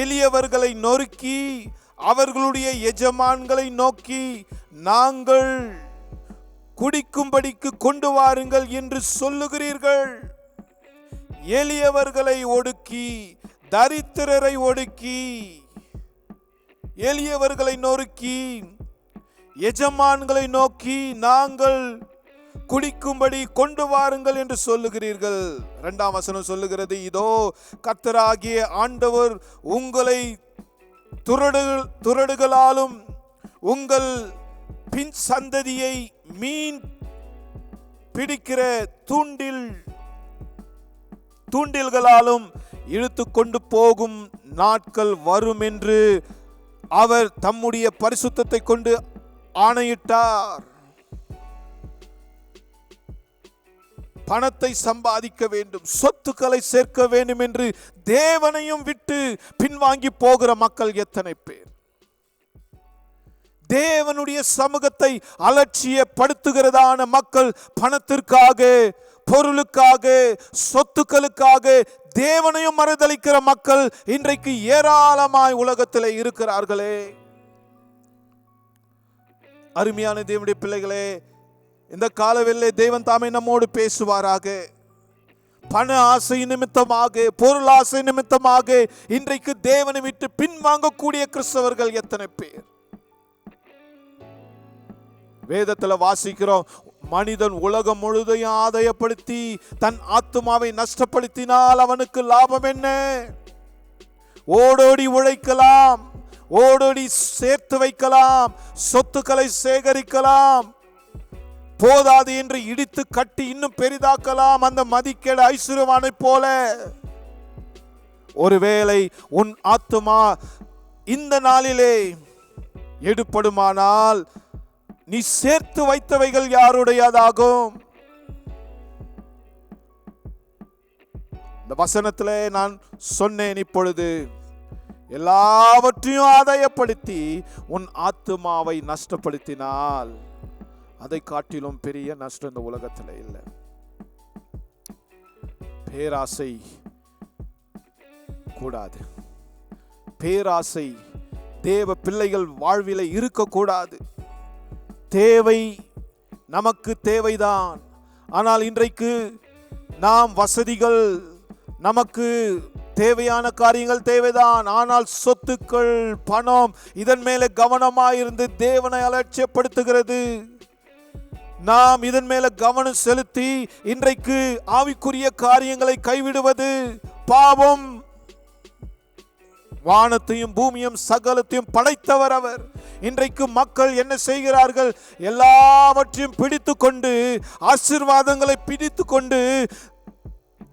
எளியவர்களை நொறுக்கி அவர்களுடைய எஜமான்களை நோக்கி நாங்கள் குடிக்கும்படிக்கு கொண்டு வாருங்கள் என்று சொல்லுகிறீர்கள். எளியவர்களை ஒடுக்கி, தரித்திரரை ஒடுக்கி, எளியவர்களை நொறுக்கி எஜமான்களை நோக்கி நாங்கள் குடிக்கும்படி கொண்டு வாருங்கள் என்று சொல்லுகிறீர்கள். 2ஆம் வசனம் சொல்லுகிறது, இதோ கர்த்தராகிய ஆண்டவர் உங்களை துறடுகளாலும் உங்கள் பின் சந்ததியை மீன் பிடிக்கிற தூண்டில்களாலும் இழுத்து கொண்டு போகும் நாட்கள் வரும் என்று அவர் தம்முடைய பரிசுத்தத்தை கொண்டு ஆணையிட்டார். பணத்தை சம்பாதிக்க வேண்டும், சொத்துக்களை சேர்க்க வேண்டும் என்று தேவனையும் விட்டு பின்வாங்கி போகிற மக்கள் எத்தனை பேர்? தேவனுடைய சமூகத்தை அலட்சியப்படுத்துகிறதான மக்கள், பணத்திற்காக, பொருளுக்காக, சொத்துக்களுக்காக தேவனையும் மறுதலிக்கிற மக்கள் இன்றைக்கு ஏராளமாய் உலகத்தில் இருக்கிறார்களே. அருமையான தேவனுடைய பிள்ளைகளே, இந்த காலவெளியிலே தேவன் தாமே நம்மோடு பேசுவாராக. பண ஆசை நிமித்தமாக, பொருள் ஆசை நிமித்தமாக இன்றைக்கு தேவனை விட்டு பின்வாங்கக்கூடிய கிறிஸ்தவர்கள் எத்தனை பேர்? வேதத்துல வாசிக்கிறோம், மனிதன் உலகம் முழுதையும் ஆதாயப்படுத்தி தன் ஆத்துமாவை நஷ்டப்படுத்தினால் அவனுக்கு லாபம் என்ன? ஓடோடி உழைக்கலாம், ஓடோடி சேர்த்து வைக்கலாம், சொத்துக்களை சேகரிக்கலாம், போதாது என்று இடித்து கட்டி இன்னும் பெரிதாக்கலாம். அந்த மதிக்கேடு ஐஸ்வர்யவானை போல. ஒருவேளை உன் ஆத்துமா இந்த நாளிலே எடுப்படுமானால் நீ சேர்த்து வைத்தவைகள் யாருடையதாகும்? இந்த வசனத்திலே நான் சொன்னேன், இப்பொழுது எல்லாவற்றையும் ஆதாயப்படுத்தி உன் ஆத்துமாவை நஷ்டப்படுத்தினால் அதை காட்டிலும் பெரிய நஷ்டம் இந்த உலகத்தில் இல்லை. பேராசை கூடாது. பேராசை தேவ பிள்ளைகள் வாழ்விலே இருக்கக்கூடாது. தேவை நமக்கு தேவைதான். ஆனால் இன்றைக்கு நாம் வசதிகள், நமக்கு தேவையான காரியங்கள் தேவைதான். ஆனால் சொத்துக்கள், பணம், இதன் மேலே கவனமாயிருந்து தேவனை அலட்சியப்படுத்துகிறது. நாம் இதன் மேல கவனம் செலுத்தி இன்றைக்கு ஆவிக்குரிய காரியங்களை கைவிடுவது பாவம். வானத்தையும் பூமியும் சகலத்தையும் படைத்தவர் அவர். இன்றைக்கு மக்கள் என்ன செய்கிறார்கள்? எல்லாவற்றையும் பிடித்து கொண்டு, ஆசீர்வாதங்களை பிடித்து கொண்டு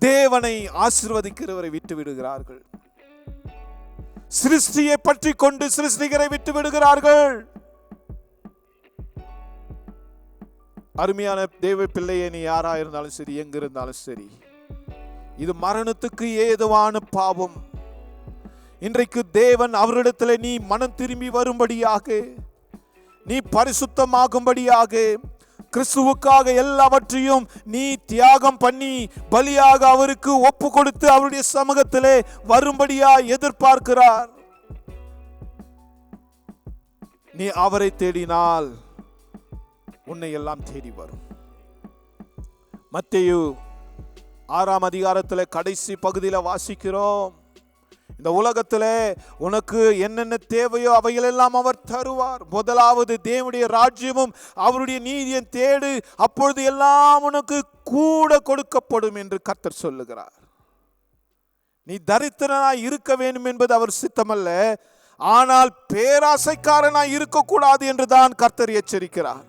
தேவனை ஆசீர்வதிக்கிறவரை விட்டு விடுகிறார்கள். சிருஷ்டியை பற்றி கொண்டு சிருஷ்டிகரை விட்டு விடுகிறார்கள். அருமையான தேவ பிள்ளையே, நீ யாரா இருந்தாலும் சரி, எங்கிருந்தாலும் சரி, இது மரணத்துக்கு ஏதுவான பாவம். இன்றைக்கு தேவன் அவரிடத்தில் நீ மனம் திரும்பி வரும்படியாக, நீ பரிசுத்தமாகும்படியாக, கிறிஸ்துவுக்காக எல்லாவற்றையும் நீ தியாகம் பண்ணி பலியாக அவருக்கு ஒப்பு கொடுத்து அவருடைய சமூகத்திலே வரும்படியா எதிர்பார்க்கிறார். நீ அவரை தேடினால் உன்னை எல்லாம் தேடி வரும். மத்தேயு 6ஆம் அதிகாரத்தில் கடைசி பகுதியில் வாசிக்கிறோம், இந்த உலகத்தில் உனக்கு என்னென்ன தேவையோ அவைகளெல்லாம் அவர் தருவார். முதலாவது தேவனுடைய ராஜ்யமும் அவருடைய நீதியும் தேடு, அப்பொழுது எல்லாம் உனக்கு கூட கொடுக்கப்படும் என்று கர்த்தர் சொல்லுகிறார். நீ தரித்திரனாய் இருக்க வேண்டும் என்பது அவர் சித்தமல்ல, ஆனால் பேராசைக்காரனாய் இருக்கக்கூடாது என்று தான் கர்த்தர் எச்சரிக்கிறார்.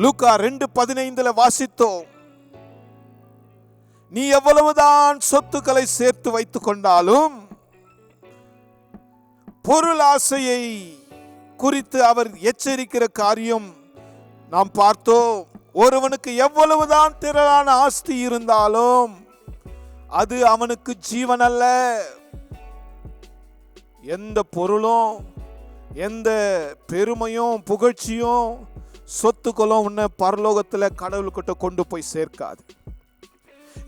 லூக்கா 2:15 வாசித்தோம், நீ எவ்வளவுதான் சொத்துக்களை சேர்த்து வைத்துக் கொண்டாலும் பொருள் ஆசையை குறித்து அவர் எச்சரிக்கிற காரியம் நாம் பார்த்தோம். ஒருவனுக்கு எவ்வளவுதான் திரளான ஆஸ்தி இருந்தாலும் அது அவனுக்கு ஜீவன் அல்ல. எந்த பொருளும், எந்த பெருமையும், புகழ்ச்சியும், சொத்துக்களும் உன்னை பரலோகத்துல கடவுள்கிட்ட கொண்டு போய் சேர்க்காது.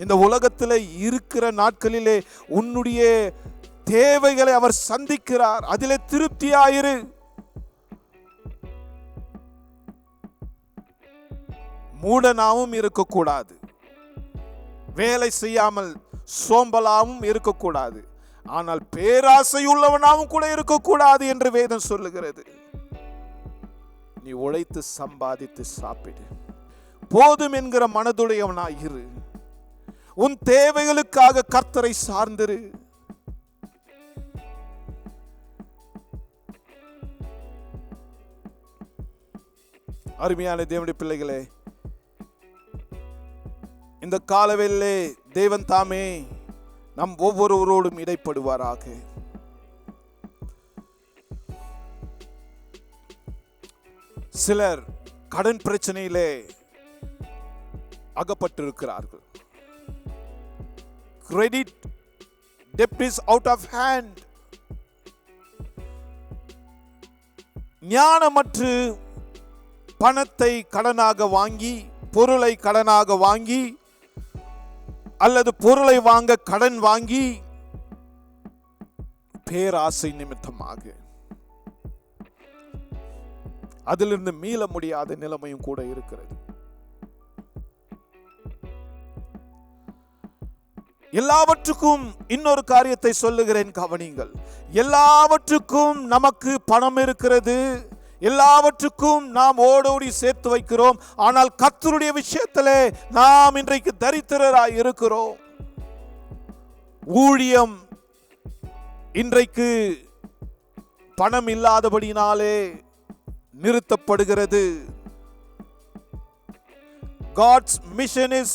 இந்த உலகத்துல இருக்கிற நாட்களிலே உன்னுடைய தேவைகளை அவர் சந்திக்கிறார். அதிலே திருப்தியாயிரு. மூடனாவும் இருக்கக்கூடாது, வேலை செய்யாமல் சோம்பலாவும் இருக்கக்கூடாது, ஆனால் பேராசை உள்ளவனாவும் கூட இருக்கக்கூடாது என்று வேதம் சொல்லுகிறது. நீ உழைத்து சம்பாதித்து சாப்பிடு, போதும் என்கிற மனதுடையவனாய் இரு. உன் தேவைகளுக்காக கர்த்தரை சார்ந்திரு. அருமையான தேவனுடைய பிள்ளைகளே, இந்த காலவேளையிலே தேவன் தாமே நம் ஒவ்வொருவரோடும் இடைப்படுவாராக. சிலர் கடன் பிரச்சனையிலே அகப்பட்டிருக்கிறார்கள். Credit debt is out of hand. ஞானமற்று பணத்தை கடனாக வாங்கி, பொருளை கடனாக வாங்கி, அல்லது பொருளை வாங்க கடன் வாங்கி, பேராசை நிமித்தமாக அதிலிருந்து மீள முடியாத நிலைமையும் கூட இருக்கிறது. எல்லாவற்றுக்கும் இன்னொரு காரியத்தை சொல்லுகிறேன், கவனிங்கள். எல்லாவற்றுக்கும் நமக்கு பணம் இருக்கிறது, எல்லாவற்றுக்கும் நாம் ஓடோடி சேர்த்து வைக்கிறோம். ஆனால் கர்த்தருடைய விஷயத்திலே நாம் இன்றைக்கு தரித்திரராய் இருக்கிறோம். ஊழியம் இன்றைக்கு பணம் இல்லாதபடினாலே நிறுத்தப்படுகிறது. God's mission is,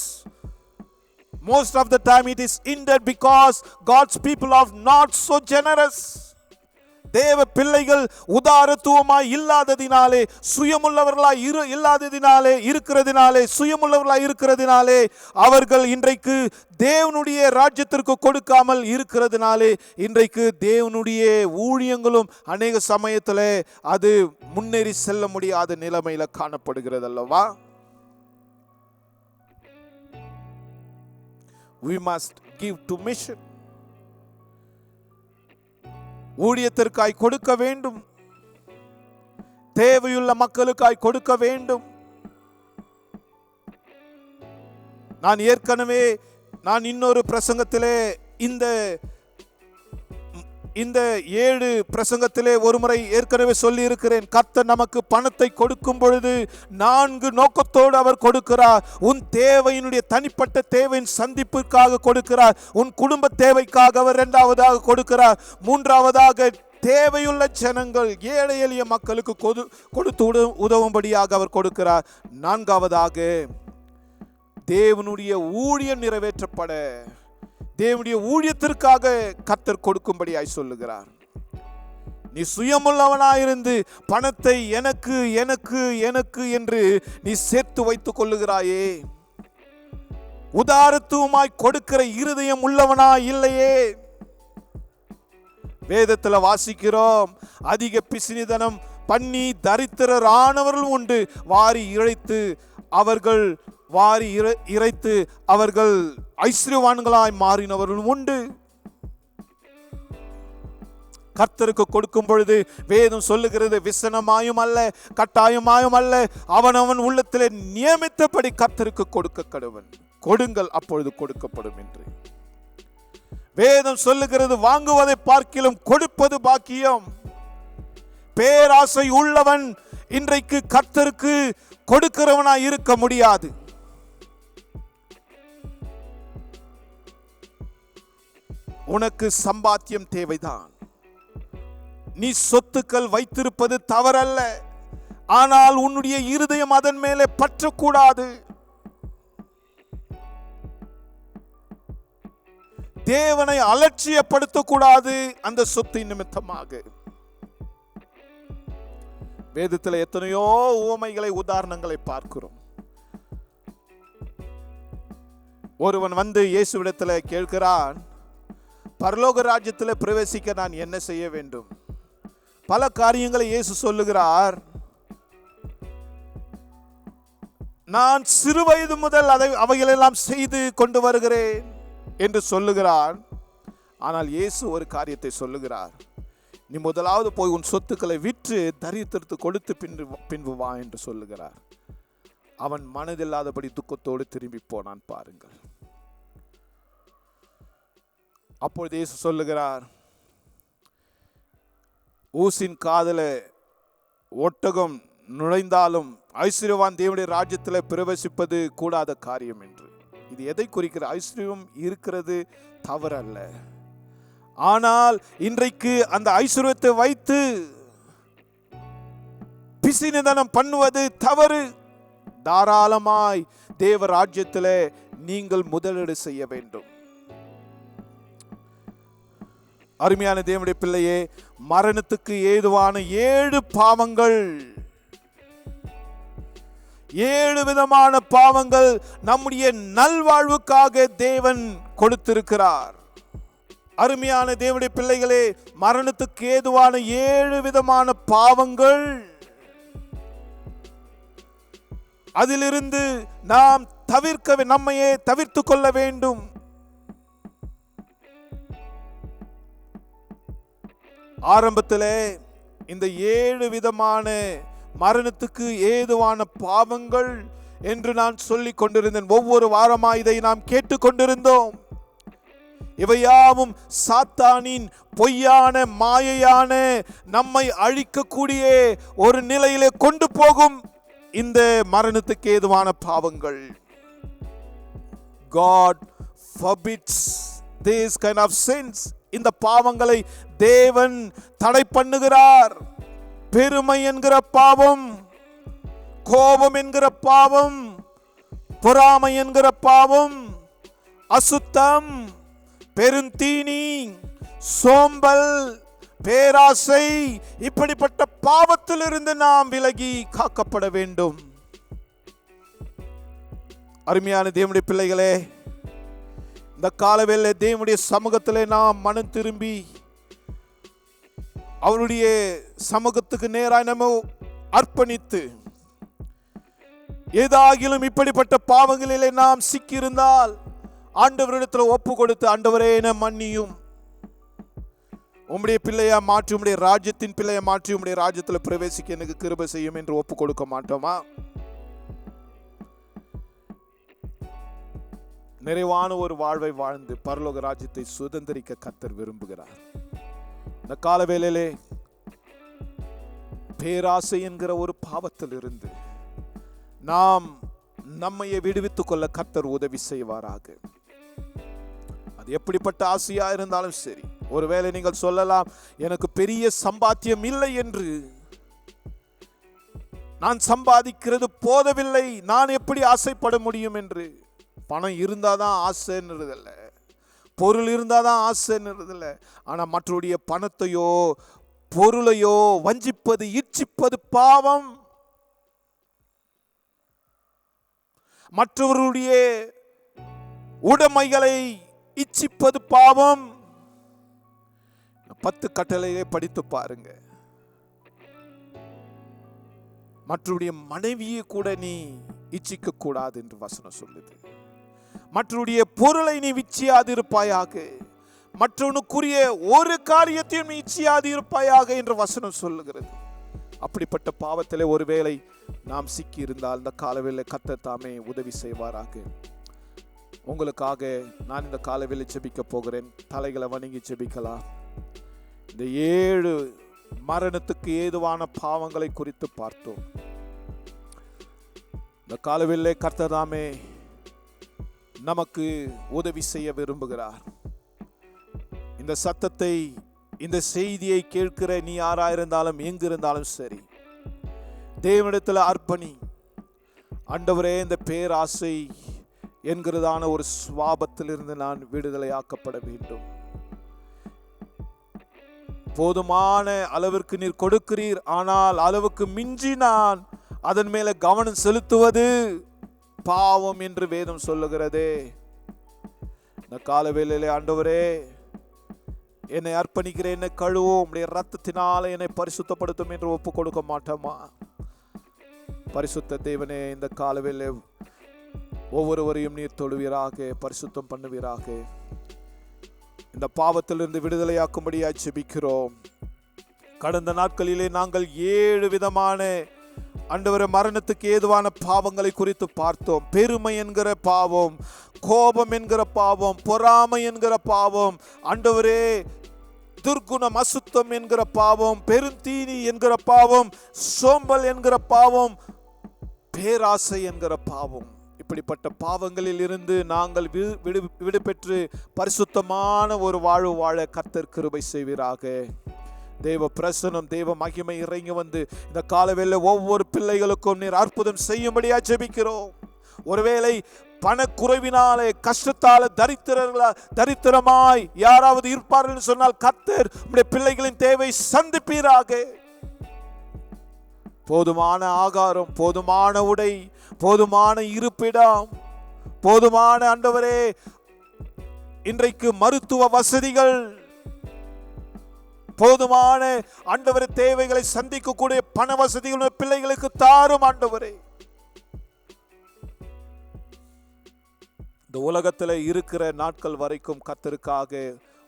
most of the time it is hindered because God's people are not so generous. தேவ பிள்ளைகள் உதாரத்துவமாய் இல்லாததினாலே, சுயமுள்ளவர்களாய் இருக்கிறதினாலே அவர்கள் இன்றைக்கு தேவனுடைய ராஜ்யத்திற்கு கொடுக்காமல் இருக்கிறதினாலே இன்றைக்கு தேவனுடைய ஊழியங்களும் அநேக சமயத்தில் அது முன்னேறி செல்ல முடியாத நிலைமையில காணப்படுகிறது அல்லவா? We must give to mission. ஊழியத்திற்காய் கொடுக்க வேண்டும், தேவையுள்ள மக்களுக்காய் கொடுக்க வேண்டும். நான் இன்னொரு பிரசங்கத்திலே இந்த 7 பிரசங்கத்திலே ஒரு முறை ஏற்கனவே சொல்லி இருக்கிறேன். கர்த்தர் நமக்கு பணத்தை கொடுக்கும் பொழுது 4 நோக்கத்தோடு அவர் கொடுக்கிறார். உன் தேவையினுடைய தனிப்பட்ட தேவையின் சந்திப்பிற்காக கொடுக்கிறார். உன் குடும்ப தேவைக்காக அவர் 2வதாக கொடுக்கிறார். 3வதாக தேவையுள்ள ஜனங்கள், ஏழை எளிய மக்களுக்கு கொடுத்து உதவும்படியாக அவர் கொடுக்கிறார். 4வதாக தேவனுடைய ஊழியம் நிறைவேற்றப்பட, தேவனுடைய ஊழியத்திற்காக கர்த்தர் கொடுக்கும்படியாய் சொல்லுகிறார். நீ சுயமுள்ளவனாயிருந்து பணத்தை எனக்கு எனக்கு எனக்கு என்று நீ சேர்த்து வைத்துக் கொள்ளுகிறாயே, உதாரத்துவமாய் கொடுக்கிற இருதயம் உள்ளவனாய் இல்லையே. வேதத்துல வாசிக்கிறோம், அதிக பிசினிதனம் பண்ணி தரித்திரரானவர்கள் உண்டு, வாரி இறைத்து அவர்கள் ஐஸ்வர்யவான்களாய் மாறினவர்கள் உண்டு. கர்த்தருக்கு கொடுக்கும் பொழுது வேதம் சொல்லுகிறது, விசனமாயும் அல்ல கட்டாயமாயும் அல்ல, அவனவன் உள்ளத்திலே நியமித்தபடி கர்த்தருக்கு கொடுக்க கடவன். கொடுங்கள், அப்பொழுது கொடுக்கப்படும் என்று வேதம் சொல்லுகிறது. வாங்குவதை பார்க்கிலும் கொடுப்பது பாக்கியம். பேராசை உள்ளவன் இன்றைக்கு கர்த்தருக்கு கொடுக்கிறவனாய் இருக்க முடியாது. உனக்கு சம்பாத்தியம் தேவைதான். நீ சொத்துக்கள் வைத்திருப்பது தவறல்ல, ஆனால் உன்னுடைய இருதயம் அதன் மேலே பற்றக்கூடாது. தேவனை அலட்சியப்படுத்தக்கூடாது அந்த சொத்தின் நிமித்தமாக. வேதத்தில் எத்தனையோ உவமைகளை, உதாரணங்களை பார்க்கிறோம். ஒருவன் வந்து இயேசுவிடத்தில் கேட்கிறான், பரலோக ராஜ்யத்தில் பிரவேசிக்க நான் என்ன செய்ய வேண்டும்? பல காரியங்களை இயேசு சொல்லுகிறார். நான் சிறு வயது முதல் அவைகளெல்லாம் செய்து கொண்டு வருகிறேன் என்று சொல்லுகிறான். ஆனால் இயேசு ஒரு காரியத்தை சொல்லுகிறார், நீ முதலாவது போய் உன் சொத்துக்களை விற்று தரித்திரத்து கொடுத்து பின்பு வா என்று சொல்லுகிறார். அவன் மனதில்லாதபடி துக்கத்தோடு திரும்பி போனான். பாருங்கள், அப்பொழுது இயேசு சொல்லுகிறார், ஊசின் காதல ஒட்டகம் நுழைந்தாலும் ஐஸ்வர்யவான் தேவனுடைய ராஜ்யத்தில் பிரவேசிப்பது கூடாத காரியம் என்று. இது எதை குறிக்கிற? ஐஸ்வர்யம் இருக்கிறது தவறல்ல. ஆனால் இன்றைக்கு அந்த ஐஸ்வர்யத்தை வைத்து பிசினிதனம் பண்ணுவது தவறு. தாராளமாய் தேவ ராஜ்யத்தில் நீங்கள் முதலீடு செய்ய வேண்டும். அருமையான தேவனுடைய பிள்ளையே, மரணத்துக்கு ஏதுவான 7 பாவங்கள், 7 விதமான பாவங்கள் நம்முடைய நல்வாழ்வுக்காக தேவன் கொடுத்திருக்கிறார். அருமையான தேவனுடைய பிள்ளைகளே, மரணத்துக்கு ஏதுவான 7 விதமான பாவங்கள், அதிலிருந்து நாம் நம்மையே தவிர்த்து கொள்ள வேண்டும். ஆரம்பத்திலே இந்த 7 விதமான மரணத்துக்கு ஏதுவான பாவங்கள் என்று நான் சொல்லிக் கொண்டிருந்தேன். ஒவ்வொரு வாரமாக இதை நாம் கேட்டுக்கொண்டிருந்தோம். இவையாவும் சாத்தானின் பொய்யான மாயையான நம்மை அழிக்கக்கூடிய ஒரு நிலையிலே கொண்டு போகும் இந்த மரணத்துக்கு ஏதுவான பாவங்கள். God forbids these kind of sins. இந்த பாவங்களை தேவன் தடை பண்ணுகிறார். பெருமை என்கிற பாவம், கோபம் என்கிற பாவம், பொறாமை என்கிற பாவம், அசுத்தம், பெருந்தீனி, சோம்பல், பேராசை, இப்படிப்பட்ட பாவத்திலிருந்து நாம் விலகி காக்கப்பட வேண்டும். அருமையான தேவனுடைய பிள்ளைகளே, இந்த காலவேளை தேவனுடைய சமூகத்திலே நாம் மனம் திரும்பி அவருடைய சமூகத்துக்கு நேராக நம்ம அர்ப்பணித்து, ஏதாகிலும் இப்படிப்பட்ட பாவங்களிலே நாம் சிக்கியிருந்தால் ஆண்டவரிடத்தில் ஒப்பு கொடுத்து, ஆண்டவரே என மன்னியும், உம்முடைய பிள்ளையா மாற்றி, உம்முடைய ராஜ்யத்தின் பிள்ளையை மாற்றி உம்முடைய ராஜ்யத்தில் பிரவேசிக்க எனக்கு கிருபை செய்யும் என்று ஒப்பு கொடுக்க மாட்டோமா? நிறைவான ஒரு வாழ்வை வாழ்ந்து பரலோக ராஜ்யத்தை சுதந்திரிக்க கர்த்தர் விரும்புகிறார். இந்த காலவேளையிலே பேராசை என்கிற ஒரு பாவத்தில் இருந்து நாம் நம்மையே விடுவித்துக் கொள்ள கர்த்தர் உதவி செய்வாராக. அது எப்படிப்பட்ட ஆசையா இருந்தாலும் சரி. ஒருவேளை நீங்கள் சொல்லலாம், எனக்கு பெரிய சம்பாத்தியம் இல்லை என்று, நான் சம்பாதிக்கிறது போதவில்லை, நான் எப்படி ஆசைப்பட முடியும் என்று. பணம் இருந்தாதான் ஆசைன்னுறதில்ல, பொருள் இருந்தாதான் ஆசைன்னுறதில்ல. ஆனால் மற்றவருடைய பணத்தையோ பொருளையோ வஞ்சிப்பது, இச்சிப்பது பாவம். மற்றவருடைய உடைமைகளை இச்சிப்பது பாவம். 10 கட்டளையை படித்து பாருங்க. மற்றவருடைய மனைவியை கூட நீ இச்சிக்க கூடாது என்று வசனம் சொல்லுது. மற்றவருடைய பொருளை நீ இச்சியாது இருப்பாயாக, மற்றவனுக்குரிய ஒரு காரியத்தையும் நீ இச்சியாது இருப்பாயாக என்று வசனம் சொல்லுகிறது. அப்படிப்பட்ட பாவத்திலே ஒருவேளை நாம் சிக்கி இருந்தால் இந்த காலவேளை கர்த்தர் தாமே உதவி செய்வாராக. உங்களுக்காக நான் இந்த காலவேளை ஜெபிக்க போகிறேன். தலைகளை வணங்கி ஜெபிக்கலாம். இந்த 7 மரணத்துக்கு ஏதுவான பாவங்களை குறித்து பார்த்தோம். இந்த காலவேளை கர்த்தர் தாமே நமக்கு உதவி செய்ய விரும்புகிறார். இந்த சத்தத்தை, இந்த செய்தியை கேட்கிற நீ யாராயிருந்தாலும் எங்கிருந்தாலும் சரி, தேவனிடத்தில் அர்ப்பணி. ஆண்டவரே, இந்த பேராசை என்கிறதான ஒரு சுவாபத்திலிருந்து நான் விடுதலையாக்கப்பட வேண்டும். போதுமான அளவிற்கு நீர் கொடுக்கிறீர், ஆனால் அளவுக்கு மிஞ்சி நான் அதன் மேல கவனம் செலுத்துவது பாவம் என்று வேதம் சொல்லுகிறதே. இந்த கால வேளையிலே ஆண்டவரே, என்னை அர்ப்பணிக்கிறேன், என்னை கழுவும், உம்முடைய ரத்தத்தினால என்னை பரிசுத்தப்படுத்தும் என்று ஒப்பு கொடுக்க மாட்டோமா? பரிசுத்த தேவனே, இந்த கால வேளையிலே ஒவ்வொருவரையும் நீர் தொழுவீராக, பரிசுத்தம் பண்ணுவீராக. இந்த பாவத்திலிருந்து விடுதலையாக்கும்படியாய் ஜெபிக்கிறோம். கடந்த நாட்களிலே நாங்கள் 7 விதமான ஆண்டவரே மரணத்துக்கு ஏதுவான பாவங்களை குறித்து பார்த்தோம். பெருமை என்கிற பாவம், கோபம் என்கிற பாவம், பொறாமை என்கிற பாவம், ஆண்டவரே துர்குணம் அசுத்தம் என்கிற பாவம், பெருந்தீனி என்கிற பாவம், சோம்பல் என்கிற பாவம், பேராசை என்கிற பாவம். இப்படிப்பட்ட பாவங்களில் இருந்து நாங்கள் விடுபெற்று பரிசுத்தமான ஒரு வாழ்வு வாழ கர்த்தர் கிருபை செய்வீராக. தேவ பிரசனம், தேவ மகிமை இறங்கி வந்து இந்த காலவேளை ஒவ்வொரு பிள்ளைகளுக்கும் நீர் அற்புதம் செய்யும்படியா ஜெபிக்கிறோம். ஒருவேளை பணக்குறைவினாலே கஷ்டத்தால தரித்திரமாய் யாராவது இருப்பார்கள் சொன்னால் கர்த்தர் உம்முடைய பிள்ளைகளின் தேவை சந்திப்பீராக. போதுமான ஆகாரம், போதுமான உடை, போதுமான இருப்பிடம், போதுமான ஆண்டவரே இன்றைக்கு மருத்துவ வசதிகள், போதுமான ஆண்டவரே தேவைகளை சந்திக்கக்கூடிய பண வசதிகள் பிள்ளைகளுக்கு தாரும் ஆண்டவரே. இந்த உலகத்தில் இருக்கிற நாட்கள் வரைக்கும் கர்த்தருக்காக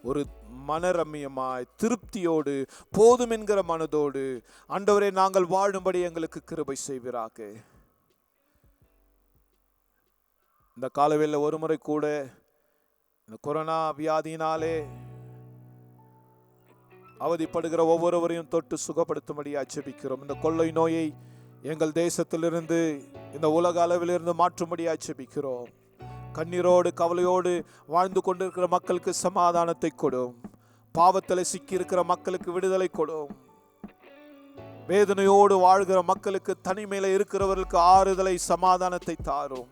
ஒரு மனரம்யமாய் திருப்தியோடு போதும் என்கிற மனதோடு ஆண்டவரே நாங்கள் வாழும்படி எங்களுக்கு கிருபை செய்வீராக. இந்த காலவேளை ஒரு முறை கூட இந்த கொரோனா வியாதியினாலே அவதிப்படுகிற ஒவ்வொருவரையும் தொட்டு சுகப்படுத்தும்படியா ஜெபிக்கிறோம். இந்த கொள்ளை நோயை எங்கள் தேசத்திலிருந்து, இந்த உலக அளவிலிருந்து மாற்றும்படியா ஜெபிக்கிறோம். கண்ணீரோடு கவலையோடு வாழ்ந்து கொண்டிருக்கிற மக்களுக்கு சமாதானத்தை கொடும். பாவத்தில் சிக்கி இருக்கிற மக்களுக்கு விடுதலை கொடும். வேதனையோடு வாழ்கிற மக்களுக்கு, தனிமையில இருக்கிறவர்களுக்கு ஆறுதலை, சமாதானத்தை தாரும்.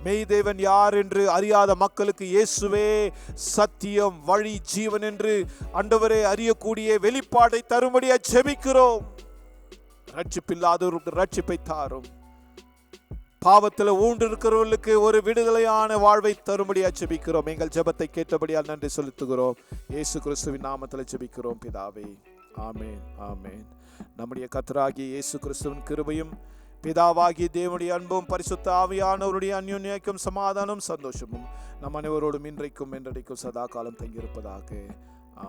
மெய் தேவன் யார் என்று அறியாத மக்களுக்கு இயேசுவே சத்தியம், வழி, ஜீவன் என்று ஆண்டவரே அறியக்கூடிய வெளிப்பாட்டை தரும்படியா ஜெபிக்கிறோம். ரட்சிப்பில்லாதவர்களுக்கு ரட்சிப்பை தாரும். பாவத்தில் ஊன்றிருக்கிறவர்களுக்கு ஒரு விடுதலையான வாழ்வை தரும்படியா ஜெபிக்கிறோம். எங்கள் ஜெபத்தை கேட்டபடியால் நன்றி செலுத்துகிறோம். இயேசு கிறிஸ்துவின் நாமத்தில் ஜெபிக்கிறோம் பிதாவே, ஆமேன், ஆமேன். நம்முடைய கர்த்தராகிய இயேசு கிறிஸ்துவின் கிருபையும் பிதாவாகிய தேவனுடைய அன்பும் பரிசுத்த ஆவியானவருடைய அன்யோன்யம், சமாதானம், சந்தோஷமும் நம் அனைவரோடும் இன்றைக்கும் என்றைக்கும் சதா காலம் தங்கியிருப்பதாக.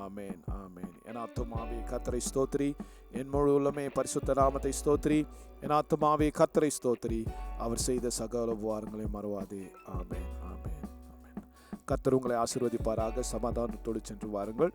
ஆமேன், ஆமேன். என் ஆத்துமாவே கர்த்தரை ஸ்தோத்திரி, என் முழு உள்ளமே பரிசுத்த நாமத்தை ஸ்தோத்திரி. என் ஆத்துமாவே கர்த்தரை ஸ்தோத்திரி, அவர் செய்த சகல உபகாரங்களை மறவாதே. ஆமேன், ஆமேன், ஆமேன். கர்த்தர் உங்களை ஆசீர்வதிப்பாராக. சமாதானத்தோடு சென்று வாருங்கள்.